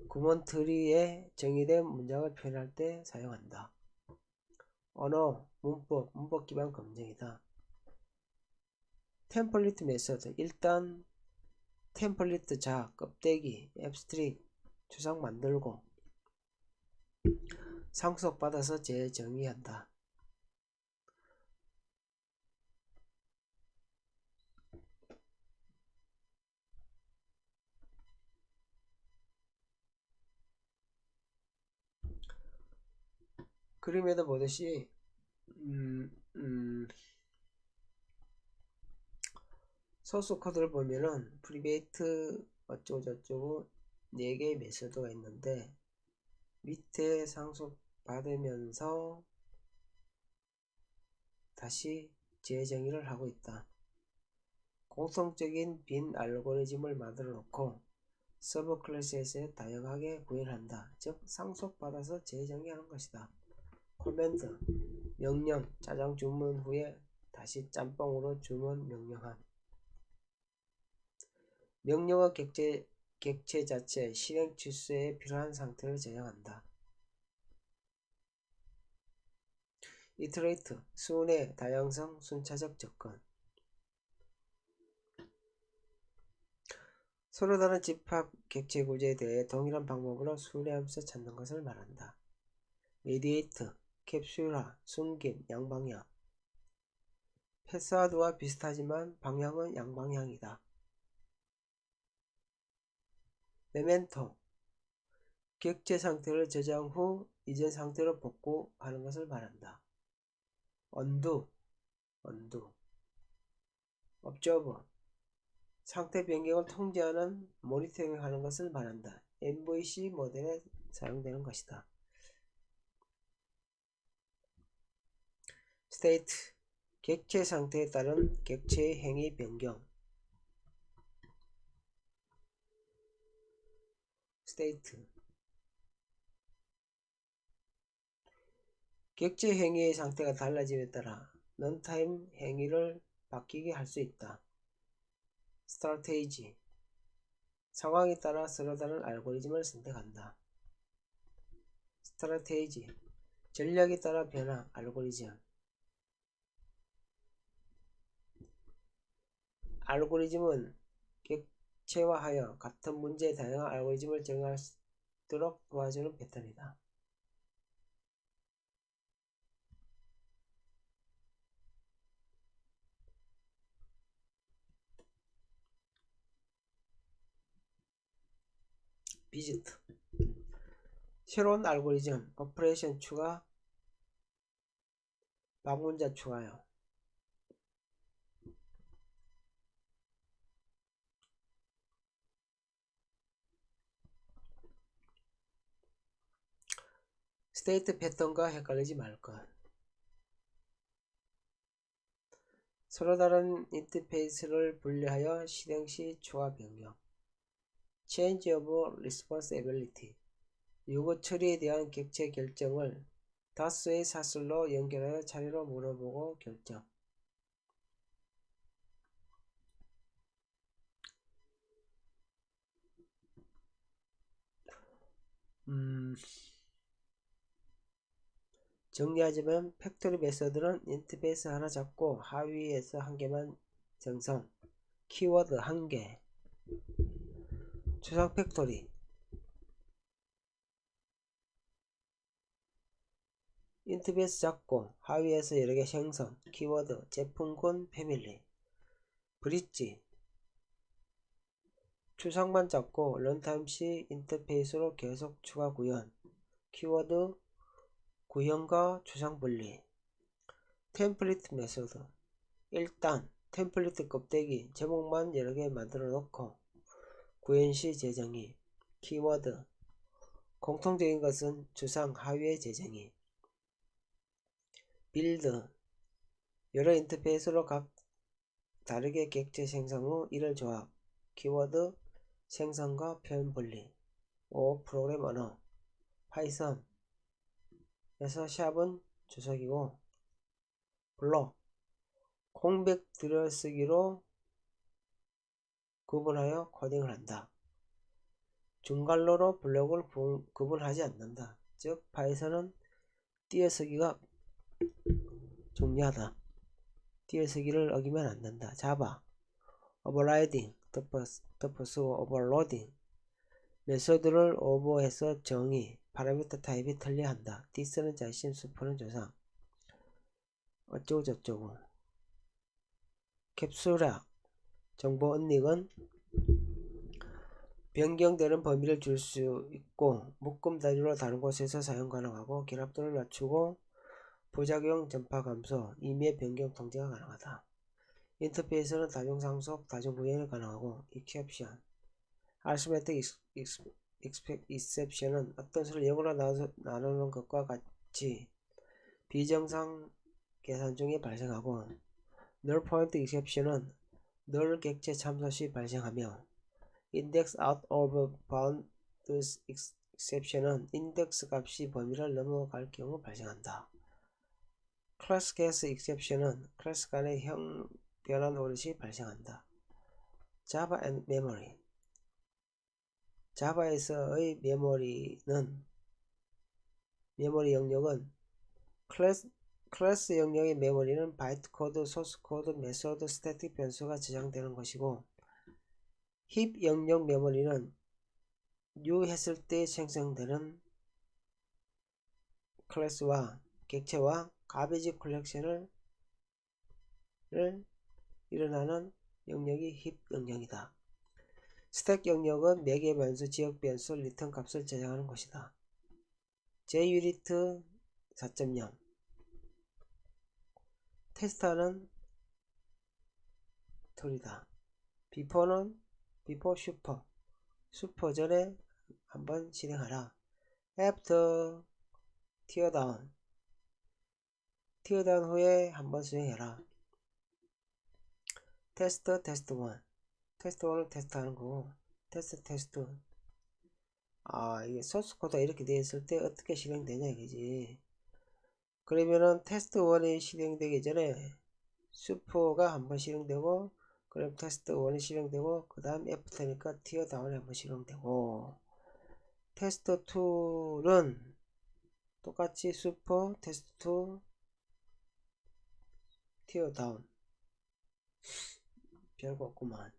Speaker 1: 구문 트리에 정의된 문장을 표현할 때 사용한다. 언어, 문법 기반 검증이다. 템플릿 메서드 일단 템플릿 자, 껍데기, 앱스트릭, 추상 만들고 상속받아서 재정의한다. 그림에도 보듯이 소스 코드를 보면은 프리베이트 어쩌고저쩌고 4개의 메서드가 있는데 밑에 상속받으면서 다시 재정의를 하고 있다. 공통적인 빈 알고리즘을 만들어 놓고 서버 클래스에서 다양하게 구현한다. 즉 상속받아서 재정의하는 것이다. 코맨드 명령 짜장 주문 후에 다시 짬뽕으로 주문 명령함. 명령어 객체 자체 실행 취소에 필요한 상태를 저장한다. 이터레이트 수은의 다양성 순차적 접근 서로 다른 집합 객체 구조에 대해 동일한 방법으로 순회하면서 찾는 것을 말한다. 메디에이트 캡슐화 숨김 양방향 패스와드와 비슷하지만 방향은 양방향이다. 메멘토 객체 상태를 저장 후 이전 상태로 복구하는 것을 말한다. 언두 업저버 상태 변경을 통제하는 모니터링 하는 것을 말한다. MVC 모델에 사용되는 것이다. 스테이트 객체 상태에 따른 객체의 행위 변경 스테이트 객체 행위의 상태가 달라짐에 따라 런타임 행위를 바뀌게 할 수 있다. 스트라테이지 상황에 따라 서로 다른 알고리즘을 선택한다. 스트라테이지 전략에 따라 변화 알고리즘 알고리즘은 객체화하여 같은 문제에 다양한 알고리즘을 정할 수 있도록 도와주는 패턴이다. 비지트 새로운 알고리즘 오퍼레이션 추가 방문자 추가요. 스테이트 패턴과 헷갈리지 말 것. 서로 다른 인터페이스를 분리하여 실행 시 추가 변경. Change of responsibility 요구 처리에 대한 객체 결정을 다수의 사슬로 연결하여 차례로 물어보고 결정. 정리하자면 팩토리 메서드는 int 베이스 하나 잡고 하위에서 한 개만 생성, 키워드 한 개, 추상 팩토리, int 베이스 잡고 하위에서 여러 개 생성, 키워드 제품군 패밀리, 브릿지, 추상만 잡고 런타임 시 인터페이스로 계속 추가 구현, 키워드 구현과 추상 분리, 템플릿 메소드. 일단 템플릿 껍데기 제목만 여러 개 만들어 놓고 구현시 재정의, 키워드 공통적인 것은 추상 하위의 재정의, 빌드 여러 인터페이스로 각 다르게 객체 생성 후 이를 조합, 키워드 생성과 표현 분리. 5. 프로그램 언어 파이썬 에서 샵은 주석이고 블록 공백 들여쓰기로 구분하여 코딩을 한다. 중괄호로 블록을 구분하지 않는다. 즉 파이썬은 띄어쓰기가 중요하다. 띄어쓰기를 어기면 안된다. 자바 오버라이딩 덮어쓰고 오버로딩 메소드를 오버해서 정의 파라미터 타입이 틀려한다. 디스는 자신, 수포는 조상. 어쩌고 저쩌고. 캡슐화 정보 언닉은 변경되는 범위를 줄 수 있고 묶음 단위로 다른 곳에서 사용 가능하고 결합도를 낮추고 부작용 전파 감소, 임의 변경 통제가 가능하다. 인터페이스는 다중 상속, 다중 구현이 가능하고 exception, arithmetic exception은 어떤 수를 0으로 나누는 것과 같이 비정상 계산 중에 발생하고 null point exception은 null 객체 참소 시 발생하며 index out of bounds exception은 인덱스 값이 범위를 넘어갈 경우 발생한다. 클래스 case exception은 클래스 간의 형 변환 오류시 발생한다. 자바 and memory 자바에서의 메모리 영역은 클래스 영역의 메모리는 바이트 코드, 소스 코드, 메소드, 스태틱 변수가 저장되는 것이고 힙 영역 메모리는 new 했을 때 생성되는 클래스와 객체와 가베지 컬렉션을 일어나는 영역이 힙 영역이다. 스택 영역은 매개 변수, 지역 변수, 리턴 값을 저장하는 것이다. JUnit 4.0 테스터는 툴이다. 비포는 비포 슈퍼 전에 한번 실행하라. after teardown 후에 한번 수행해라. 테스트 1 테스트를 테스트하는 거고 테스트 이게 소스 코드가 이렇게 되어 있을 때 어떻게 실행되냐 이거지. 그러면은 테스트 1이 실행되기 전에 슈퍼가 한번 실행되고 그럼 테스트 1이 실행되고 그 다음 애프터니까 티어 다운이 한번 실행되고 테스트 2는 똑같이 슈퍼 테스트 2 티어 다운 별거 없구만.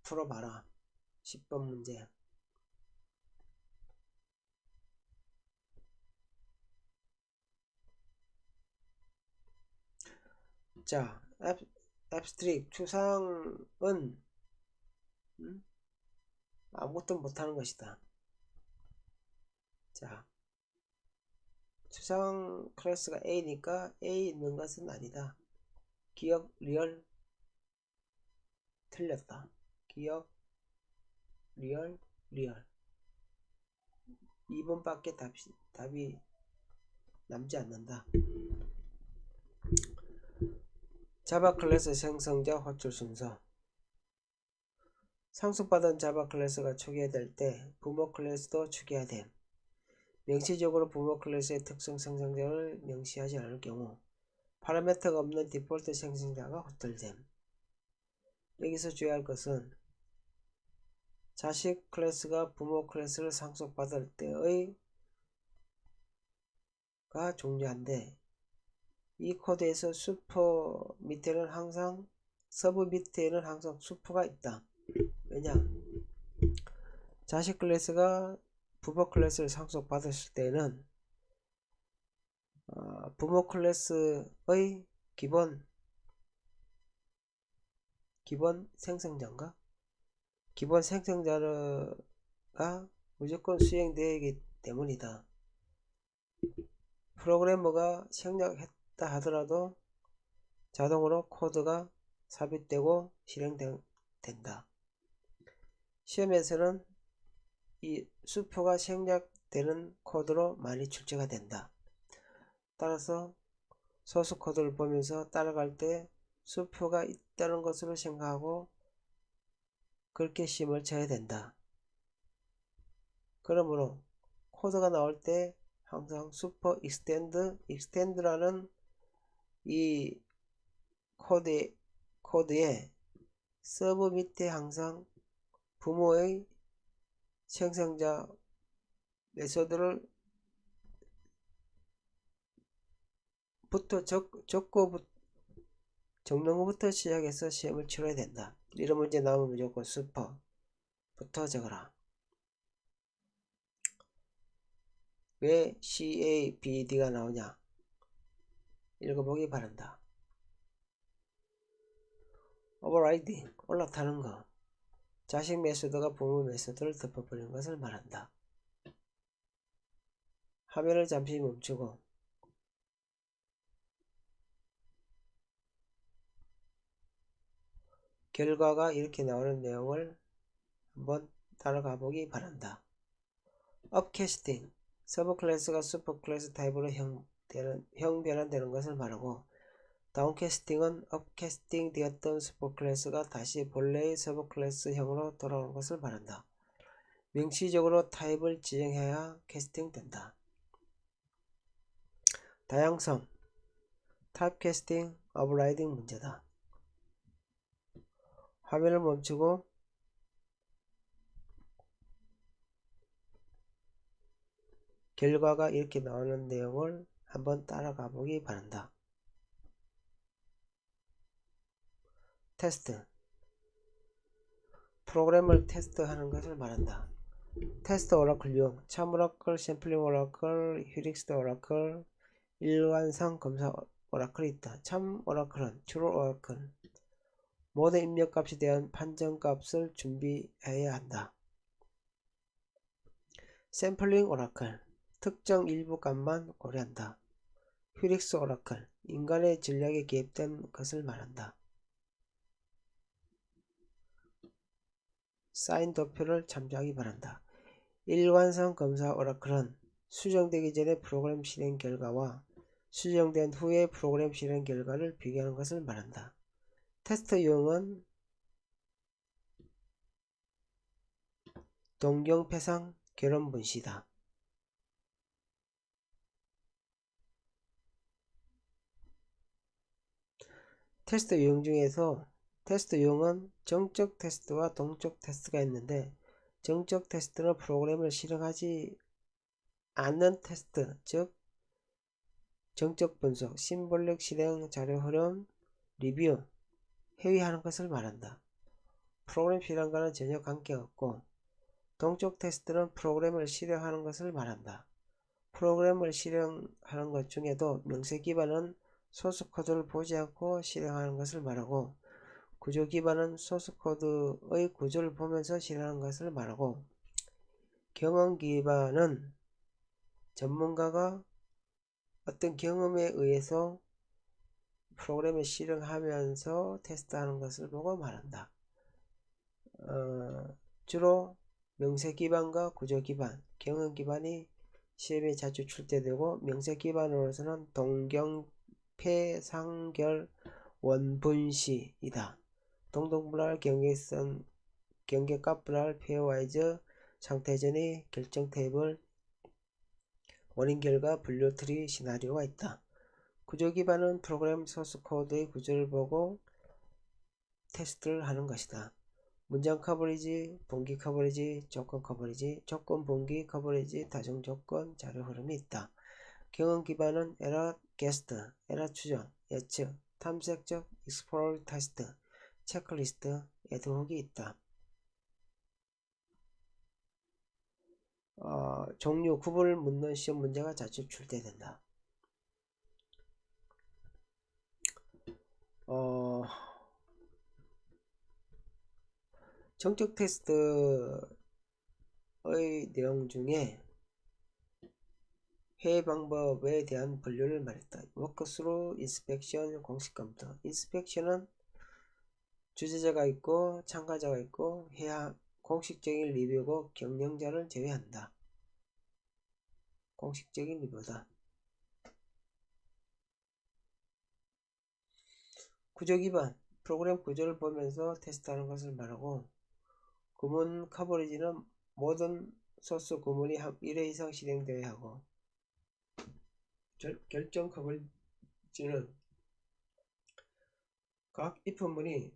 Speaker 1: 풀어봐라. 10번 문제. 자, abstract 추상은 아무것도 못하는 것이다. 자, 추상 클래스가 A니까 A 있는 것은 아니다. 기억 리얼 틀렸다. 기억 리얼 2번밖에 답이 남지 않는다. 자바 클래스 생성자 호출 순서 상속받은 자바 클래스가 초기화될 때 부모 클래스도 초기화됨. 명시적으로 부모 클래스의 특성 생성자를 명시하지 않을 경우 파라미터가 없는 디폴트 생성자가 호출됨. 여기서 주의할 것은 자식 클래스가 부모 클래스를 상속받을 때의 가 중요한데, 이 코드에서 슈퍼 밑에는 항상 서브 밑에는 항상 슈퍼가 있다. 왜냐? 자식 클래스가 부모 클래스를 상속받았을 때는 부모 클래스의 기본 생성자인가? 기본 생성자가 무조건 수행되기 때문이다. 프로그래머가 생략했다 하더라도 자동으로 코드가 삽입되고 실행된다. 시험에서는 이 수표가 생략되는 코드로 많이 출제가 된다. 따라서 소스 코드를 보면서 따라갈 때 수표가 있다는 것으로 생각하고 그렇게 시험을 쳐야 된다. 그러므로 코드가 나올 때 항상 슈퍼 익스텐드라는 이 코드의 서브 밑에 항상 부모의 생성자 메소드를 적는 것부터 시작해서 시험을 치러야 된다. 이런 문제 나오면 무조건 슈퍼부터 적어라. 왜 CABD가 나오냐? 읽어보기 바란다. 오버라이딩, 올라타는 거. 자식 메소드가 부모 메소드를 덮어버리는 것을 말한다. 화면을 잠시 멈추고 결과가 이렇게 나오는 내용을 한번 따라가 보기 바란다. 업캐스팅, 서브 클래스가 슈퍼 클래스 타입으로 형 변환되는 것을 말하고, 다운캐스팅은 업캐스팅 되었던 슈퍼 클래스가 다시 본래의 서브 클래스형으로 돌아오는 것을 말한다. 명시적으로 타입을 지정해야 캐스팅된다. 다양성, 타입캐스팅, 오버라이딩 문제다. 화면을 멈추고 결과가 이렇게 나오는 내용을 한번 따라가 보기 바란다. 테스트, 프로그램을 테스트하는 것을 말한다. 테스트 오라클용, 참 오라클, 샘플링 오라클, 휴릭스 오라클, 일관성 검사 오라클이 있다. 참 오라클은 true 오라클, 모든 입력값에 대한 판정값을 준비해야 한다. 샘플링 오라클, 특정 일부 값만 고려한다. 휴릭스 오라클, 인간의 전략에 개입된 것을 말한다. 사인 도표를 참조하기 바란다. 일관성 검사 오라클은 수정되기 전에 프로그램 실행 결과와 수정된 후에 프로그램 실행 결과를 비교하는 것을 말한다. 테스트 유형은 동경패상 결혼분시다. 테스트 유형 중에서 테스트 유형은 정적 테스트와 동적 테스트가 있는데, 정적 테스트는 프로그램을 실행하지 않는 테스트, 즉 정적 분석, 심볼릭 실행 자료 흐름, 리뷰, 회의하는 것을 말한다. 프로그램 실행과는 전혀 관계없고, 동적 테스트는 프로그램을 실행하는 것을 말한다. 프로그램을 실행하는 것 중에도 명세 기반은 소스 코드를 보지 않고 실행하는 것을 말하고, 구조 기반은 소스 코드의 구조를 보면서 실행하는 것을 말하고, 경험 기반은 전문가가 어떤 경험에 의해서 프로그램을 실행하면서 테스트하는 것을 보고 말한다. 주로 명세 기반과 구조 기반, 경험 기반이 시험에 자주 출제되고, 명세 기반으로서는 동경패상결 원분시이다. 동동분할 경계선 경계값 분할, 페어와이즈, 상태전이, 결정 테이블, 원인 결과, 분류 트리, 시나리오가 있다. 구조 기반은 프로그램 소스 코드의 구조를 보고 테스트를 하는 것이다. 문장 커버리지, 분기 커버리지, 조건 커버리지, 조건 분기 커버리지, 다중 조건, 자료 흐름이 있다. 경험 기반은 에러 게스트, 에러 추정, 예측, 탐색적, 익스플로러 테스트, 체크리스트, 애드혹이 있다. 종류, 구분을 묻는 시험 문제가 자주 출제된다. 정적 테스트의 내용 중에 회의 방법에 대한 분류를 말했다. 워크스루, 인스펙션, 공식 검토. 인스펙션은 주재자가 있고 참가자가 있고 해야 공식적인 리뷰고 경영자를 제외한다. 공식적인 리뷰다. 구조 기반, 프로그램 구조를 보면서 테스트하는 것을 말하고, 구문 커버리지는 모든 소스 구문이 1회 이상 실행되어야 하고, 결정 커버리지는 각 if문이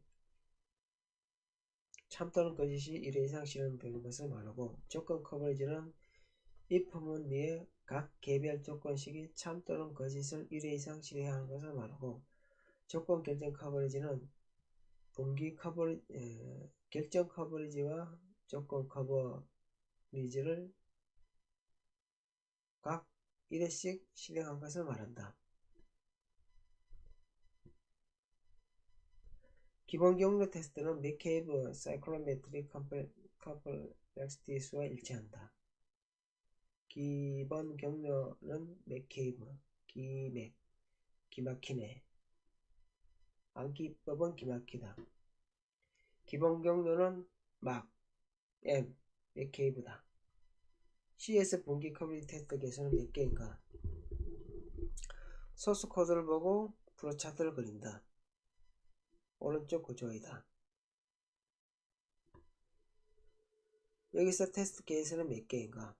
Speaker 1: 참 또는 거짓이 1회 이상 실행되는 것을 말하고, 조건 커버리지는 if문 위에 각 개별 조건식이 참 또는 거짓을 1회 이상 실행하는 것을 말하고, 조건 결정 커버리지는 분기 결정 커버리지와 조건 커버리지를 각 1회씩 실행한 것을 말한다. 기본 경로 테스트는 맥케이브 사이클로메트릭 컴플렉시티 수와 일치한다. 기본 경로는 맥케이브, 기맥, 기막히네. 암기법은 기막히다. 기본 경로는 막, M, 맥케이브다. CS 분기 커버리지 테스트 개수는 몇 개인가? 소스 코드를 보고 플로차트를 그린다. 오른쪽 구조이다. 여기서 테스트 케이스는 몇 개인가?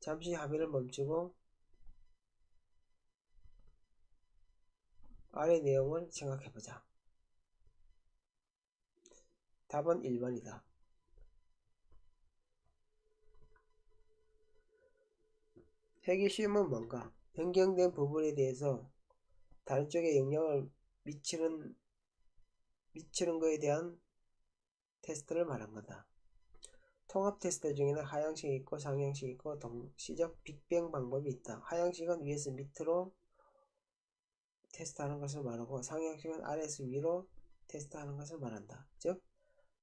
Speaker 1: 잠시 화면을 멈추고 아래 내용을 생각해보자. 답은 1번이다. 회계 시험은 뭔가? 변경된 부분에 대해서 다른 쪽에 영향을 미치는 것에 대한 테스트를 말한 거다. 통합 테스트 중에는 하향식이 있고 상향식이 있고 동시적 빅뱅 방법이 있다. 하향식은 위에서 밑으로 테스트하는 것을 말하고 상향식은 아래에서 위로 테스트하는 것을 말한다. 즉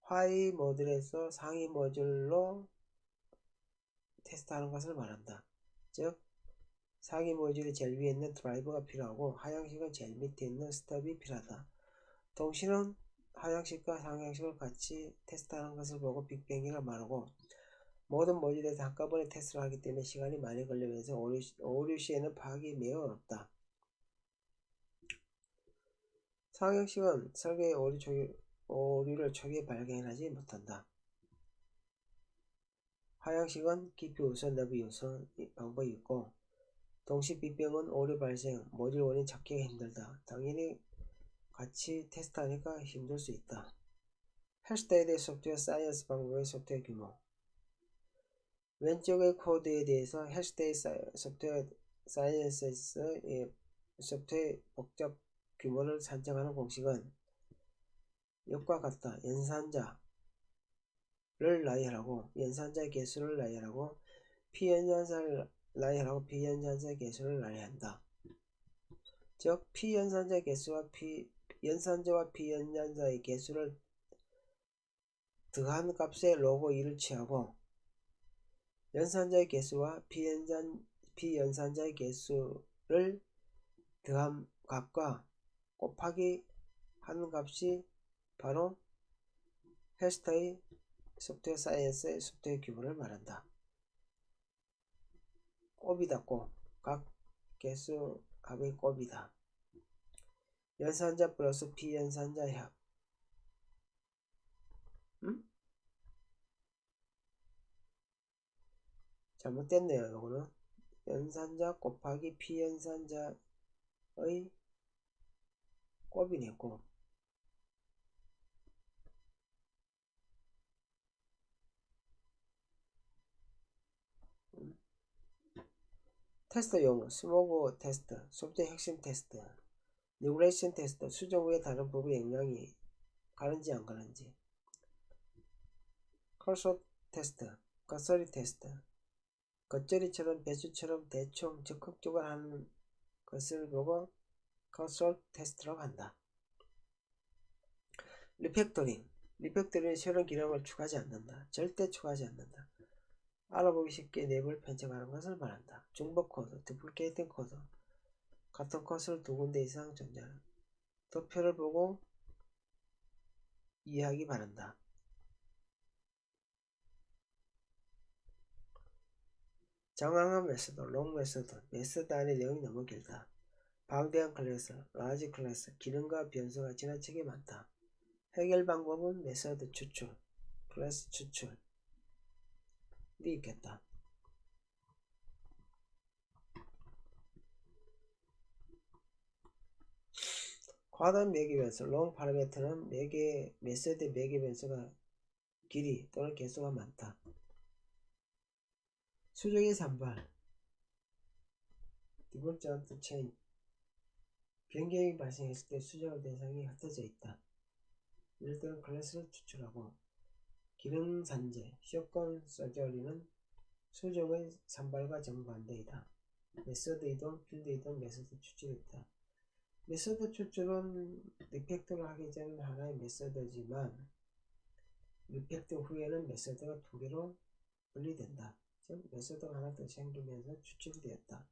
Speaker 1: 하위 모듈에서 상위 모듈로 테스트하는 것을 말한다. 즉 상위 모듈이 제일 위에 있는 드라이버가 필요하고 하향식은 제일 밑에 있는 스톱이 필요하다. 동시는 하향식과 상향식을 같이 테스트하는 것을 보고 빅뱅이라 말하고 모든 모듈에서 한꺼번에 테스트를 하기 때문에 시간이 많이 걸리면서 오류 시에는 파악이 매우 어렵다. 상향식은 설계의 오류를 초기에 발견하지 못한다. 하향식은 깊이 우선, 너비 우선 방법이 있고 동시 빅뱅은 오류 발생, 모듈 원인 찾기가 힘들다. 당연히 같이 테스트하니까 힘들 수 있다. 헬스테이드 소프트웨어 사이언스 방법의 소프트웨어 규모. 왼쪽의 코드에 대해서 헬스테이드 소프트웨어 사이언스의 소프트웨어 복잡 규모를 산정하는 공식은 역과 같다. 연산자를 나열하고 연산자의 개수를 나열하고 피연산자를 나열하고 피연산자의 개수를 나열한다. 즉 피연산자 개수와 연산자와 피연산자의 개수를 더한 값의 로고 2를 취하고 연산자의 개수와 피연산자의 개수를 더한 값과 곱하기 하는 값이 바로 헬스테이 소프트웨어 사이언스의 소프트웨어 규모를 말한다. 곱이다. 곱. 각 개수 값의 곱이다. 연산자 플러스 피연산자 합. 잘못됐네요. 요거는 연산자 곱하기 피연산자의 곱이네요. 곱. 테스트 용어 스모그 테스트, 소프트웨어 핵심 테스트, 리그레이션 테스트, 수정 후에 다른 부분의 영향이 가는지 안 가는지, 커서 테스트, 겉소리 테스트, 겉절이처럼 배수처럼 대충 적극적으로 하는 것을 보고 커서 테스트라고 한다. 리팩토링, 리팩토링은 새로운 기능을 추가하지 않는다. 절대 추가하지 않는다. 알아보기 쉽게 내부를 편집하는 것을 말한다. 중복 코드, 두플리케이팅 코드, 같은 코드를 두 군데 이상 존재하는 도표를 보고 이해하기 바란다. 정황한 메소드, 롱 메소드, 메소드 안의 내용이 너무 길다. 방대한 클래스, 라지 클래스, 기능과 변수가 지나치게 많다. 해결 방법은 메소드 추출, 클래스 추출이 있겠다. 과다한 매개 변수, 롱 파라미터는 메소드의 매개 변수가 길이 또는 개수가 많다. 수정의 산발, 디볼트 언트 체인, 변경이 발생했을 때 수정 대상이 흩어져 있다. 예를 들어 클래스를 추출하고 기능 산재, 쇼건 서저리는 수정의 산발과 정반대이다. 메소드 이동, 필드 이동, 메소드 추출이 있다. 메소드 추출은 리팩트를 하기 전에 하나의 메소드지만 리팩트 후에는 메소드가 두 개로 분리된다. 즉 메소드가 하나 더 생기면서 추출이 되었다.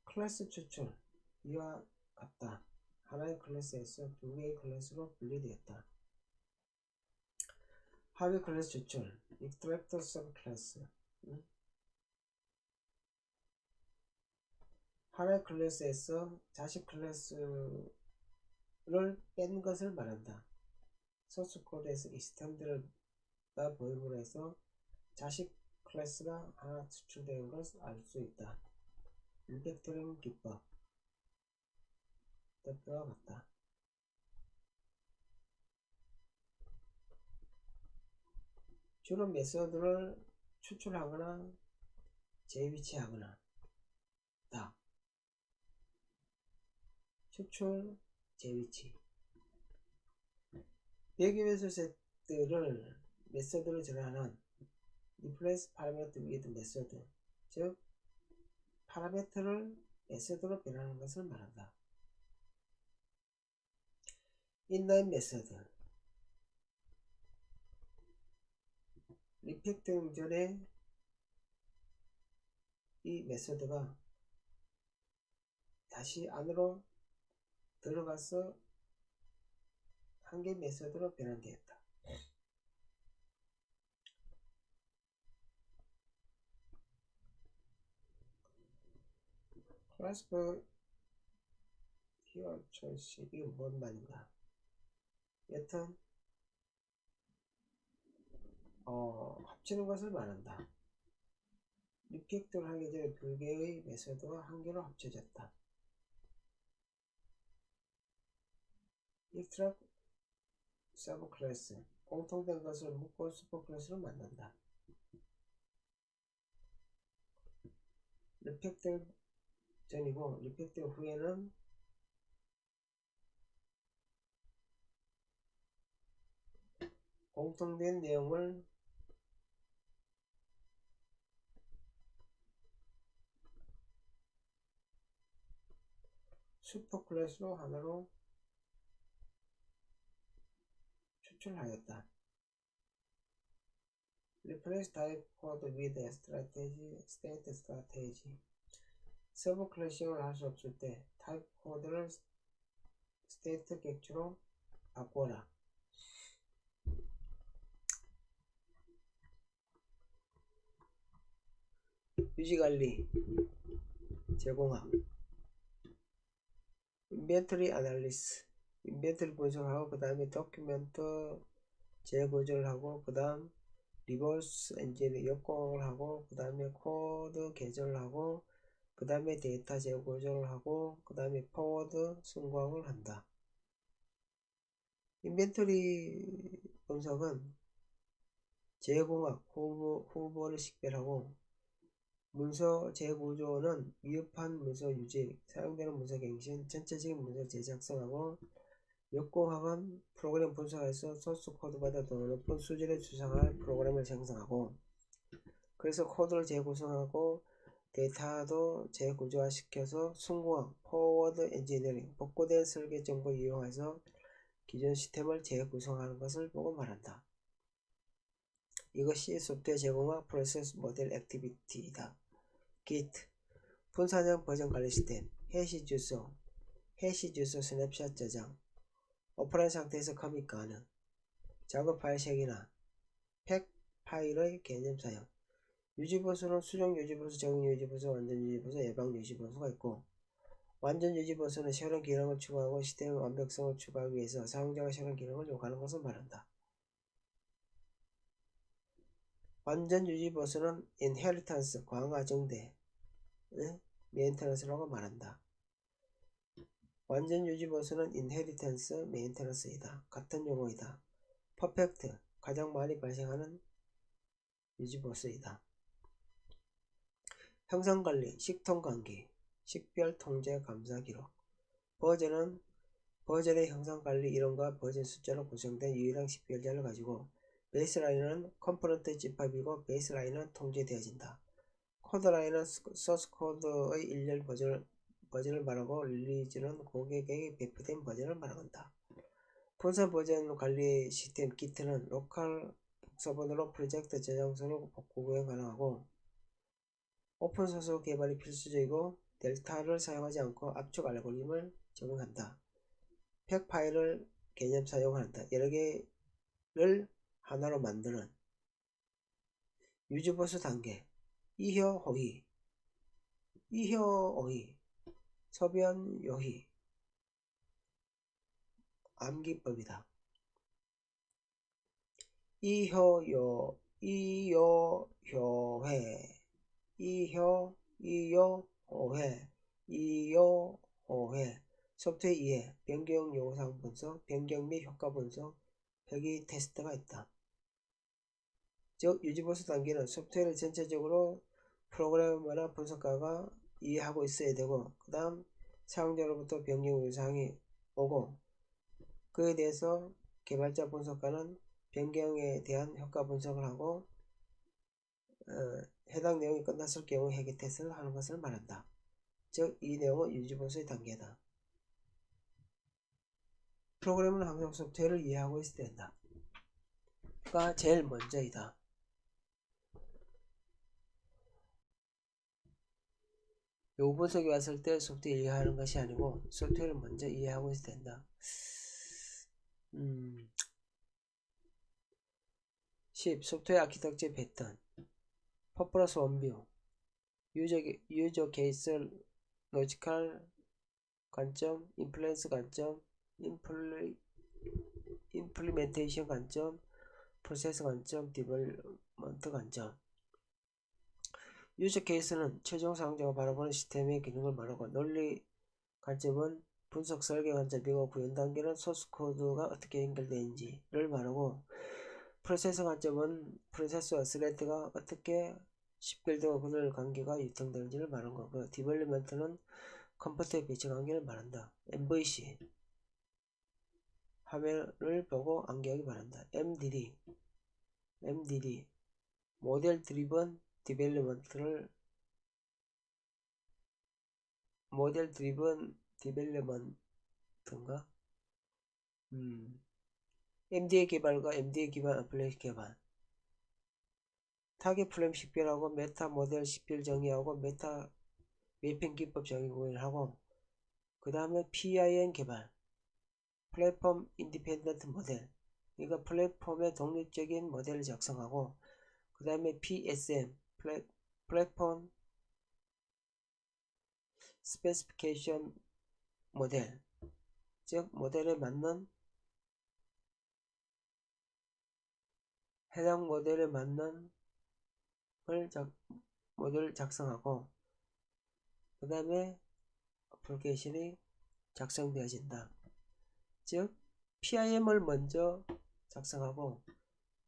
Speaker 1: 클래스 추출, 이와 같다. 하나의 클래스에서 두 개의 클래스로 분리되었다. 하위 클래스 추출, extract subclass. 하나의 클래스에서 자식 클래스를 뺀 것을 말한다. 소스 코드에서 extend가 보임으로 해서 자식 클래스가 하나 추출되는 것을 알 수 있다. 리팩토링 기법, 대표와 같다. 주로 메소드를 추출하거나 재위치하거나 다. 추출, 재위치. 배기변수 세트를 메소드로 전환한 replace parameter with method, 즉 파라메터를 메소드로 변하는 것을 말한다. inline 메소드, 리팩토링 전에 이 메소드가 다시 안으로 들어가서 한 개의 메소드로 변환되었다. 클래스별 히어 초이스, 이게 뭔 말인가? 여튼 합치는 것을 말한다. 리팩토를 하기 전에 두 개의 메소드가 한 개로 합쳐졌다. extract subclass, 공통된 것을 묶고 슈퍼클래스로 만든다. 리팩터 전이고 리팩터 후에는 공통된 내용을 슈퍼클래스로 하나로 추출하였다. Replace type code with strategy, state strategy. 서브 클래싱을 할 수 없을 때 타입 코드를 스테이트 객추로 바꿔라. 유지관리 제공함. 인벤토리 아날리스, 인벤토리 분석하고 그 다음에 도큐멘트 재구조를 하고 그 다음 리버스 엔진 역공을 하고, 그 다음에 코드 개조를 하고, 그 다음에 데이터 재구조를 하고, 그 다음에 포워드 순광을 한다. 인벤토리 분석은 제공학 후보를 식별하고, 문서 재구조는 미흡한 문서 유지, 사용되는 문서 갱신, 전체적인 문서 재작성하고, 역공학은 프로그램 분석에서 소스 코드보다 더 높은 수준의 추상할 프로그램을 생성하고, 그래서 코드를 재구성하고 데이터도 재구조화시켜서 순공학, 포워드 엔지니어링, 복구된 설계 정보를 이용해서 기존 시스템을 재구성하는 것을 보고 말한다. 이것이 소프트웨어 제공학 프로세스 모델 액티비티이다. Git, 분산형 버전 관리 시스템, 해시 주소 스냅샷 저장, 오프라인 상태에서 커밋 가능, 작업 파일 색이나 팩 파일의 개념 사용, 유지보수는 수정 유지보수, 적용 유지보수, 완전 유지보수, 예방 유지보수가 있고, 완전 유지보수는 새로운 기능을 추가하고 시스템의 완벽성을 추가하기 위해서 사용자가 새로운 기능을 요구하는 것을 말한다. 완전 유지보수는 인헤리턴스, 강화 정대, 메인테넌스라고 말한다. 완전 유지보수는 인헤리턴스, 메인테넌스이다. 같은 용어이다. 퍼펙트, 가장 많이 발생하는 유지보수이다. 형상관리, 식통관계, 식별 통제 감사 기록. 버전의 형상관리 이름과 버전 숫자로 구성된 유일한 식별자를 가지고, 베이스라인은 컴포넌트 집합이고 베이스라인은 통제되어진다. 코드라인은 소스코드의 일렬 버전을 말하고, 릴리즈는 고객에게 배포된 버전을 말한다. 분산 버전 관리 시스템 Git는 로컬 복사본으로 프로젝트 저장소로 복구 구현 가능하고, 오픈소스 개발이 필수적이고 델타를 사용하지 않고 압축 알고리즘을 적용한다. 팩 파일을 개념 사용한다. 여러 개를 하나로 만드는 유지보수 단계, 이혀 호의, 소변 요희, 암기법이다. 이효회, 소프트웨어 이해, 변경 요구사항 분석, 변경 및 효과 분석, 회귀 테스트가 있다. 즉 유지보수 단계는 소프트웨어를 전체적으로 프로그래머나 분석가가 이해하고 있어야 되고, 그 다음 사용자로부터 변경 요구사항이 오고, 그에 대해서 개발자 분석가는 변경에 대한 효과 분석을 하고, 해당 내용이 끝났을 경우 회귀 테스트를 하는 것을 말한다. 즉 이 내용은 유지보수의 단계다. 프로그램은 항상 소프트웨어를 이해하고 있어야 된다. 가 제일 먼저이다. 요구 분석이 왔을 때 소프트웨어 이해하는 것이 아니고 소프트웨어를 먼저 이해하고 있어야 된다. 10. 소프트웨어 아키텍처 패턴. 퍼플러스 원뷰, 유저 케이스 로지컬 관점, 인플루언스 관점, 임플리멘테이션 관점, 프로세스 관점, 디벨롭먼트 관점. 유저 케이스는 최종 사용자가 바라보는 시스템의 기능을 말하고, 논리 관점은 분석 설계 관점이고, 구현 단계는 소스 코드가 어떻게 연결되는지를 말하고, 프로세스 관점은 프로세스와 스레드가 어떻게 식별되고 그들 관계가 유통되는지를 말하는 거고, 디벨롭먼트는 컴포트의 배치 관계를 말한다. MVC, 화면을 보고 암기하기 바란다. MDD, 모델 드리븐 디벨롭먼트인가? MDA 개발과 MDA 기반 어플레이션 개발, 타겟 프레임 식별하고 메타 모델 식별 정의하고 메타 매핑 기법 정의 구현하고, 그 다음에 PIN 개발, 플랫폼 인디펜던트 모델, 그러니까 플랫폼의 독립적인 모델을 작성하고, 그 다음에 PSM, 플랫폼 스페시피케이션 모델, 즉 모델에 맞는 해당 모델에 맞는 모델을 작성하고 그 다음에 어플리케이션이 작성되어진다. 즉 PIM을 먼저 작성하고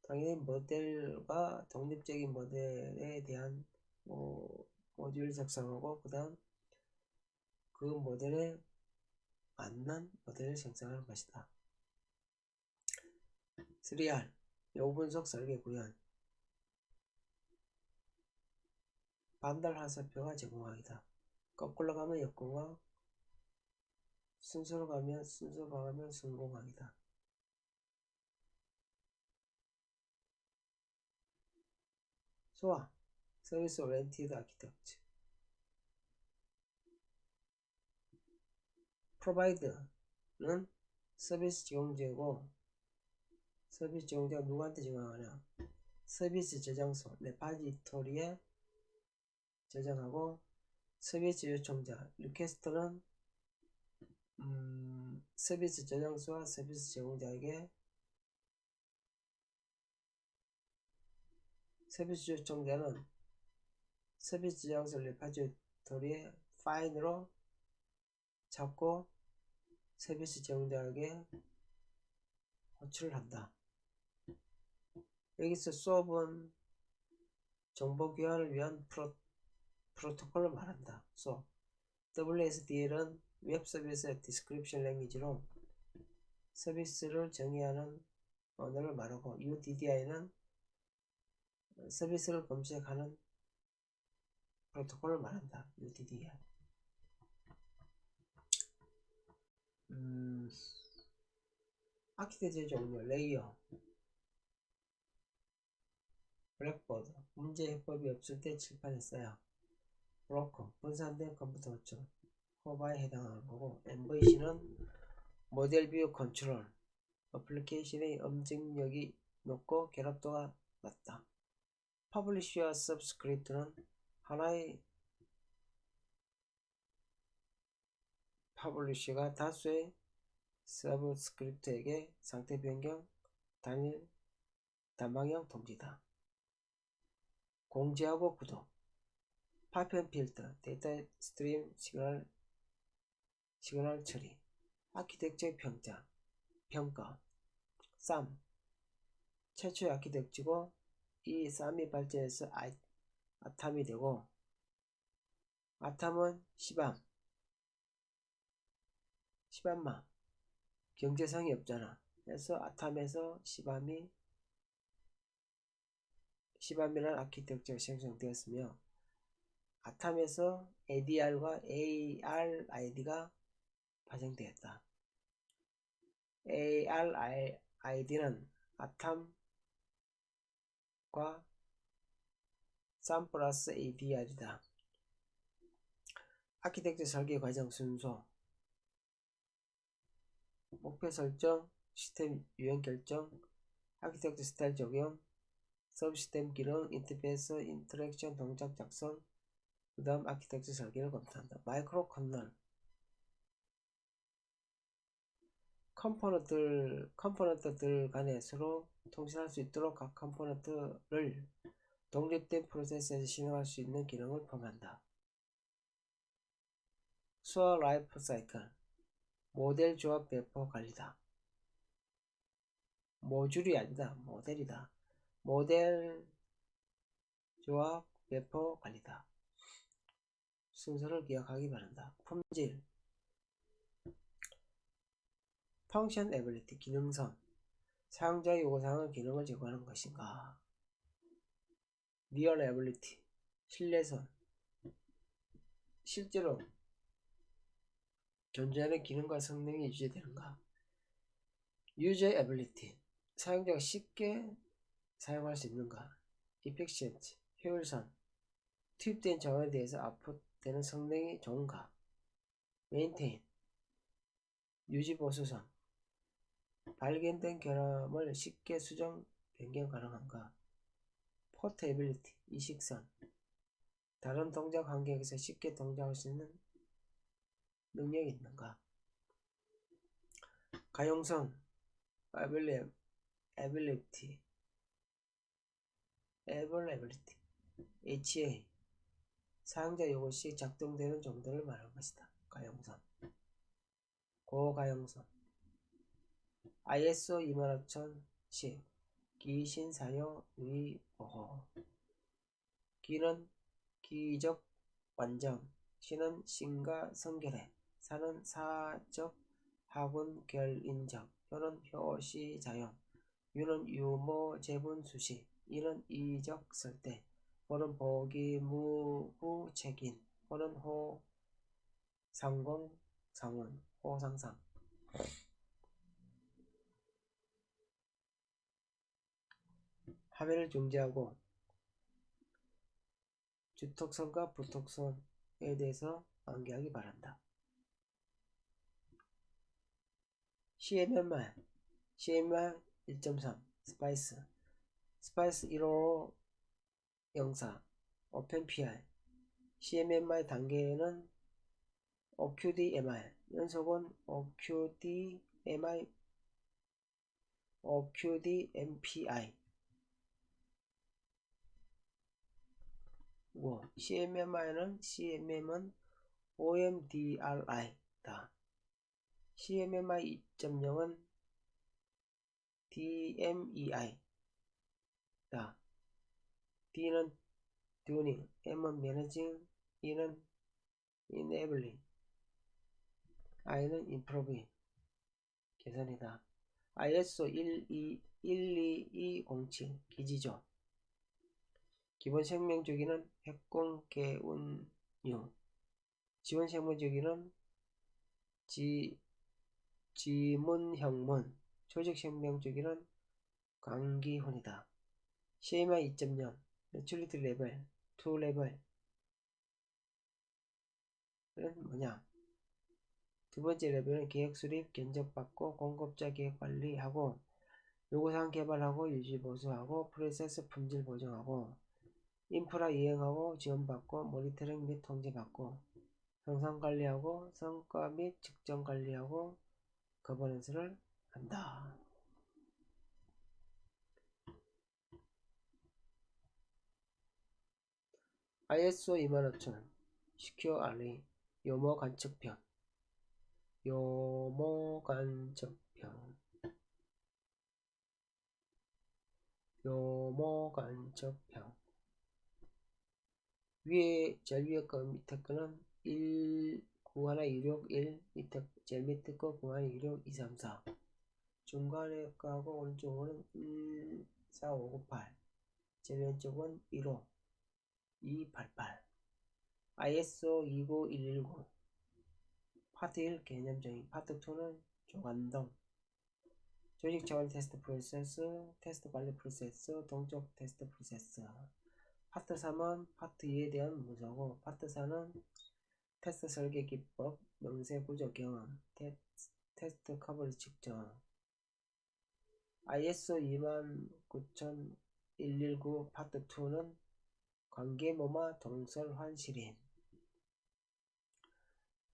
Speaker 1: 당연히 모델과 독립적인 모델에 대한 모듈을 작성하고 그 다음 그 모델에 맞는 모델을 생성하는 것이다. 3R 요분석 설계 구현 반달 화살표가 제공하기다. 거꾸로 가면 역공학, 순서로 가면 순공학이다. 소아 서비스 오리엔티드 아키텍처 프로바이더는 서비스 제공자고 서비스 제공자가 누구한테 제공하냐 서비스 저장소 레파지토리에 저장하고 서비스 요청자 리퀘스트는 서비스 저장소와 서비스 제공자에게 서비스 요청자는 서비스 저장소 레파지토리에 파일로 찾고 서비스 제공자에게 호출을 한다. 여기서 수업은 정보 교환을 위한 프로토콜을 말한다. 수업 WSDL은 웹 서비스 디스크립션 랭귀지로 서비스를 정의하는 언어를 말하고 UDDI는 서비스를 검색하는 프로토콜을 말한다. UDDI. 아키텍처 종류 레이어 블랙보드 문제 해법이 없을 때 칠판에 써요. 브로커 분산된 컴퓨터 호출 호바에 해당하는 거고 MVC는 모델 뷰 컨트롤 어플리케이션의 엄증력이 높고 결합도가 낮다. 퍼블리쉬와 서브스크립트는 하나의 퍼블리쉬가 다수의 서브스크립트에게 상태 변경, 단일, 단방향 통지다. 공지하고 구독 파이프라인 필터, 데이터 스트림 시그널 처리, 아키텍처 평가, 쌈 최초의 아키텍처고 이 쌈이 발전해서 아탐이 되고 아탐은 시밤마 경제성이 없잖아. 그래서 아탐에서 시밤이라는 아키텍처가 생성되었으며 아탐에서 ADR과 ARID가 발생되었다. ARID는 아탐과 쌈 플러스 ADR이다. 아키텍처 설계 과정 순서 목표 설정, 시스템 유형 결정, 아키텍처 스타일 적용, 서브시스템 기능, 인터페이스, 인터랙션 동작 작성, 그 다음 아키텍처 설계를 검토한다. 마이크로 커널 컴포넌트들 간에 서로 통신할 수 있도록 각 컴포넌트를 독립된 프로세스에서 실행할 수 있는 기능을 포함한다. 수어 라이프 사이클 모델 조합 배포 관리다. 모듈이 아니다. 모델이다. 모델 조합 배포 관리다. 순서를 기억하기 바란다. 품질 펑션 에빌리티 기능성 사용자의 요구사항은 기능을 제공하는 것인가. 리얼 에빌리티 신뢰성 실제로 존재하는 기능과 성능이 유지되는가. 유저 에빌리티 사용자가 쉽게 사용할 수 있는가. 이펙션트 효율성 투입된 자원에 대해서 아웃풋되는 성능이 좋은가. 메인테인 유지보수성 발견된 결함을 쉽게 수정 변경 가능한가. 포터에빌리티 이식성 다른 동작 환경에서 쉽게 동작할 수 있는 능력이 있는가. 가용성 에빌리티 availability, HA, 사용자 요구 시 작동되는 정도를 말하는 것이다. 가용선, 고가용선. ISO 25010 기신사용 위보호. 기는 기적 완전, 신은 신과 성결해, 사는 사적 하군 결인적, 효는 효시자용, 유는 유모 재분 수시, 이는 이적 설대, 호는 보기 무후 책인, 호는 호 상공 상운, 호상상. 화면을 중지하고 주톡선과 부톡선에 대해서 암기하기 바란다. CMMR 1.3 스파이스 1504 오펜PI CMMR 단계는 OQDMR 연속은 OQDMPI CMM은 OMDRI다. CMMI 2.0은 DMEI다. D는 Tuning, M은 Managing, E는 Enabling, I는 Improving, 개선이다. ISO 12207 기지조. 기본 생명주기는 핵공개운유, 지원 생명주기는 지문형문, 조직 생명주기는 광기훈이다. CMI 2.0 매출리티 레벨 2 레벨은 뭐냐? 두 번째 레벨은 계획 수립, 견적받고 공급자 계획 관리하고 요구사항 개발하고 유지 보수하고 프로세스 품질 보정하고 인프라 이행하고 지원받고 모니터링 및 통제받고 생산 관리하고 성과 및 측정 관리하고 거버넌스를 한다. ISO 25000 Secure Array 요모 간척편 위에 제일 위에 거 밑에 거는 19126 밑에 제일 밑에 거 9126 234 중간에 거하고 오른쪽은 14598 제일 왼쪽은 15 288 ISO 29119 파트 1 개념적인 파트 2는 조간동 조직 차원 테스트 프로세스 테스트 관리 프로세스 동적 테스트 프로세스 파트 3은 파트 2에 대한 문서고 파트 4는 테스트 설계 기법 명세 구조 경험 테스트 커버리지 측정 ISO 29119 파트 2는 관계모마 동설환 실인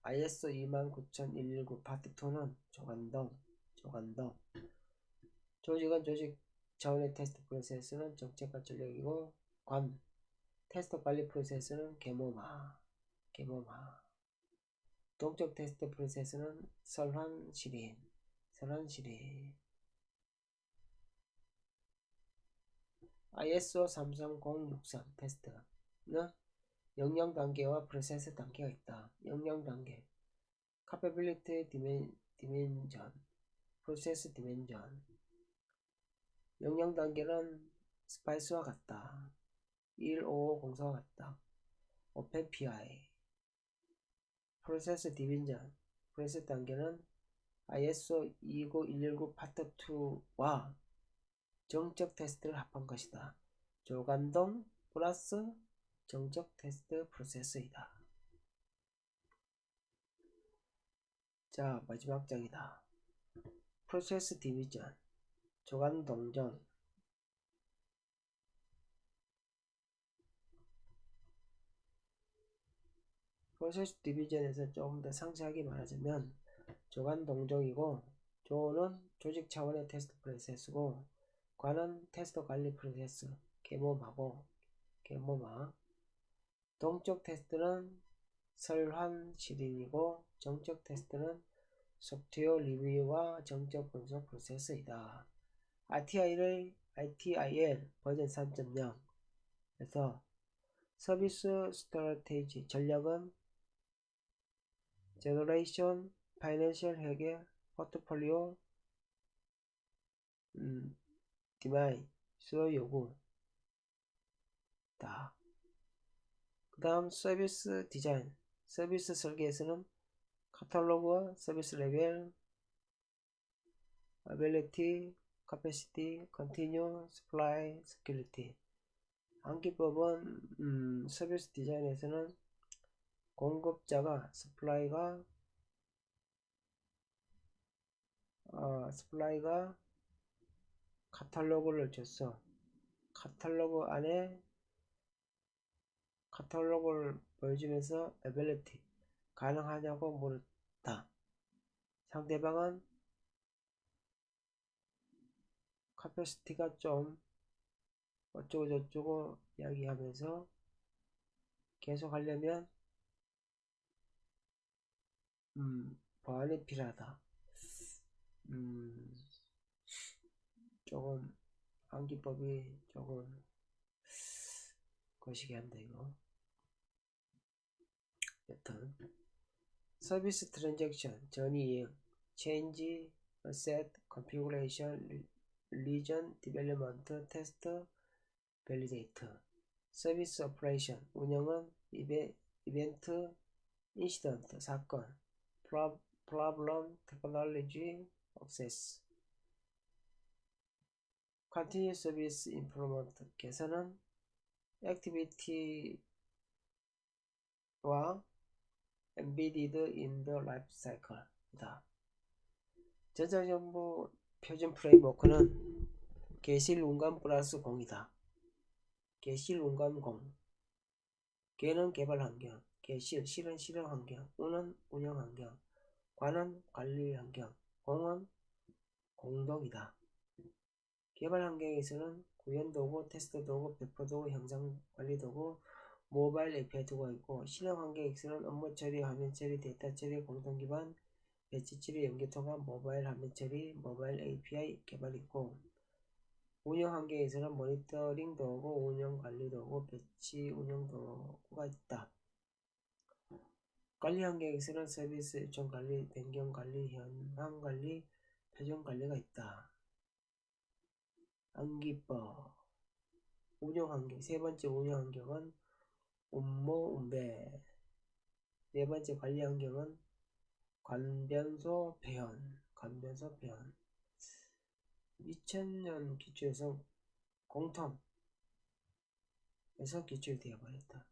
Speaker 1: ISO 29119 파트 2는 조간동 조직은 조직 차원의 테스트 프로세스는 정책과 전략이고 테스트 관리 프로세스는 계모마 동적 테스트 프로세스는 설환 실인 ISO 33063 테스트는 영영 단계와 프로세스 단계가 있다. 영영 단계 capability dimension 프로세스 디멘전 영영 단계는 스파이스와 같다. 1504와 같다. 오펜PI 프로세스 디멘전 프로세스 단계는 ISO 29119 파트 2와 정적 테스트를 합한 것이다. 조간동 플러스 정적 테스트 프로세스이다. 자, 마지막 장이다. 프로세스 디비전 조간동정 프로세스 디비전에서 조금 더 상세하게 말하자면 조간동정이고 조는 조직 차원의 테스트 프로세스고 관은 테스트 관리 프로세스 개모마. 동적 테스트는 설환 실행이고 정적 테스트는 소프트웨어 리뷰와 정적 분석 프로세스이다. RTIL 버전 3.0에서 서비스 스트래티지 전략은 제너레이션, 파이낸셜 회계, 포트폴리오, 디마인, 수요 요구다. 그 다음 서비스 디자인, 서비스 설계에서는 카탈로그, 서비스 레벨, ability, capacity, continue, supply, security. 암기법은 서비스 디자인에서는 공급자가 서플라이가 카탈로그를 줬어. 카탈로그 안에 카탈로그를 보여주면서 ability 가능하냐고 물었다. 상대방은 capacity가 좀 어쩌고 저쩌고 이야기하면서 계속 하려면 보완이 필요하다. 조금 암기법이 조금 거시기 한다 이거. 여튼 서비스 트랜잭션 전이행 change, set, configuration, region, development, test, validate. 서비스 오퍼레이션 운영은 이벤트, 인시던트, 사건, problem, technology, access. continuous service improvement 개선은 activity와 embedded in the life cycle이다. 전자정보 표준 프레임워크는 개실 운관 플러스 공이다. 개실 운관 공. 개는 개발 환경, 개실 실은 실행 환경, 운은 운영 환경, 관은 관리 환경, 공은 공동이다. 개발 환경에서는 구현 도구, 테스트 도구, 배포 도구, 형상 관리 도구, 모바일 API 도구가 있고, 실행 환경에서는 업무 처리, 화면 처리, 데이터 처리, 공동 기반, 배치 처리, 연계 통합, 모바일 화면 처리, 모바일 API 개발 있고, 운영 환경에서는 모니터링 도구, 운영 관리 도구, 배치 운영 도구가 있다. 관리 환경에서는 서비스 요청 관리, 변경 관리, 현황 관리, 표준 관리가 있다. 암기법 운영 환경 세 번째 운영 환경은 운모 운배. 네 번째 관리 환경은 관변소 배현. 2000년 기초에서 공통에서 기초이 되어버렸다.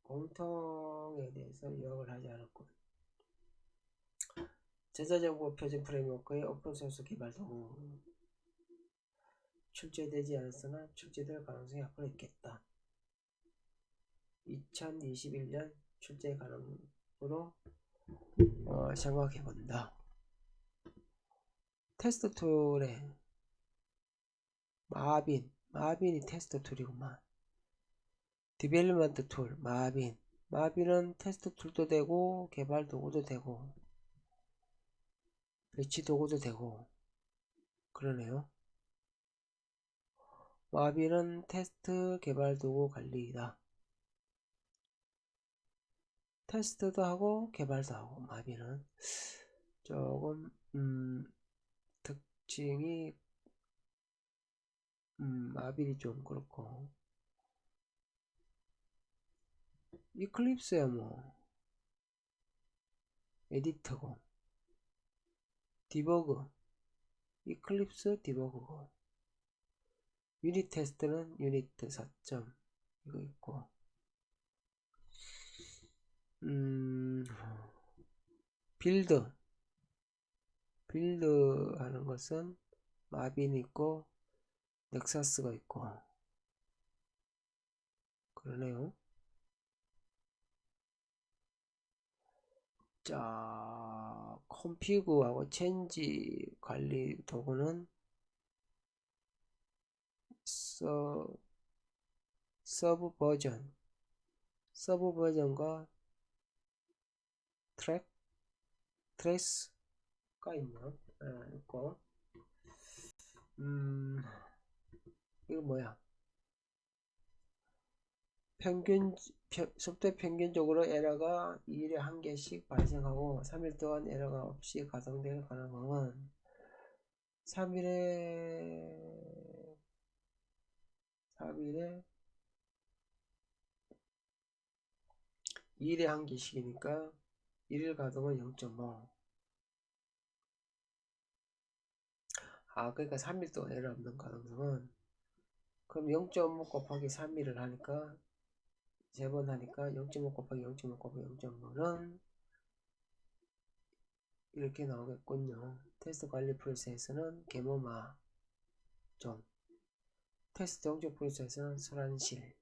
Speaker 1: 공통에 대해서 요약을 하지 않았고, 전자정보 표준 프레임워크의 오픈소스 개발 도구 출제되지 않았으나 출제될 가능성이 앞으로 있겠다. 2021년 출제 가능으로 생각해본다. 테스트 툴에 마빈이 테스트 툴이구만. 디벨롭먼트 툴 마빈은 테스트 툴도 되고 개발 도구도 되고 배치 도구도 되고 그러네요. 마빈은 테스트 개발 도구 관리이다. 테스트도 하고 개발도 하고 마빈은 조금 특징이 마빈이 좀 그렇고, 이클립스야 뭐 에디터고, 디버그 이클립스 디버그고, 유닛 테스트는 유니트 4점 이거 있고, 빌드 하는 것은 마빈이 있고 넥사스가 있고 그러네요. 자, 컴피그하고 체인지 관리 도구는 서브 버전과 트레스가 있네요. 있고, 이거 뭐야? 소프트웨어 평균적으로 에러가 2일에 1개씩 발생하고 3일 동안 에러가 없이 가동될 가능성은 3일에 2일에 1개씩이니까 1일 가동은 0.5. 그러니까 3일 동안 에러 없는 가능성은, 그럼 0.5 곱하기 3일을 하니까 3번 하니까 0.5 곱하기 0.5 곱하기 0.5는 이렇게 나오겠군요. 테스트 관리 프로세스는 개모마 좀, 테스트 동작 프로세스는 소란실.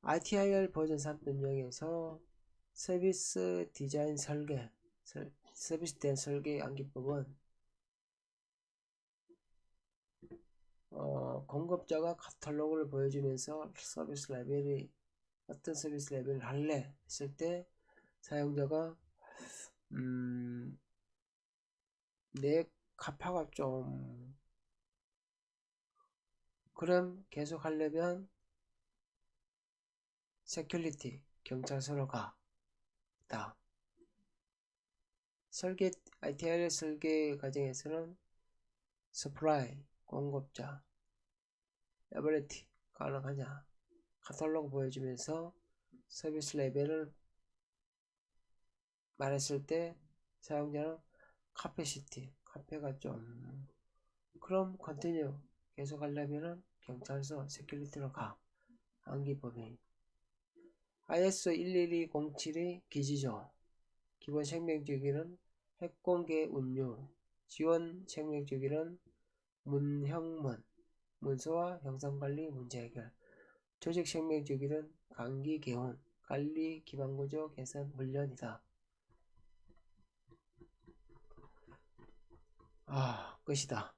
Speaker 1: ITIL 버전 3.0에서 서비스 디자인 설계, 서비스된 설계 암기법은 공급자가 카탈로그를 보여주면서 서비스 레벨이 어떤 서비스 레벨을 할래 했을 때 사용자가 내 카파가 좀 그럼 계속 하려면 세큐리티 경찰서로 가. 설계 ITIL 설계 과정에서는 서프라이 공급자 에버리티 가능하냐 카탈로그 보여주면서 서비스 레벨을 말했을 때 사용자는 카페시티 카페가 좀 그럼 컨티뉴 계속 하려면은 경찰서 세큐리티로 가. 암기법이 ISO 11207이 기지죠. 기본 생명주기는 핵공개 운유, 지원 생명주기는 문형문, 문서와 형상관리 문제 해결, 조직 생명주기는 감기 개원, 관리 기반구조 개선 훈련이다. 끝이다.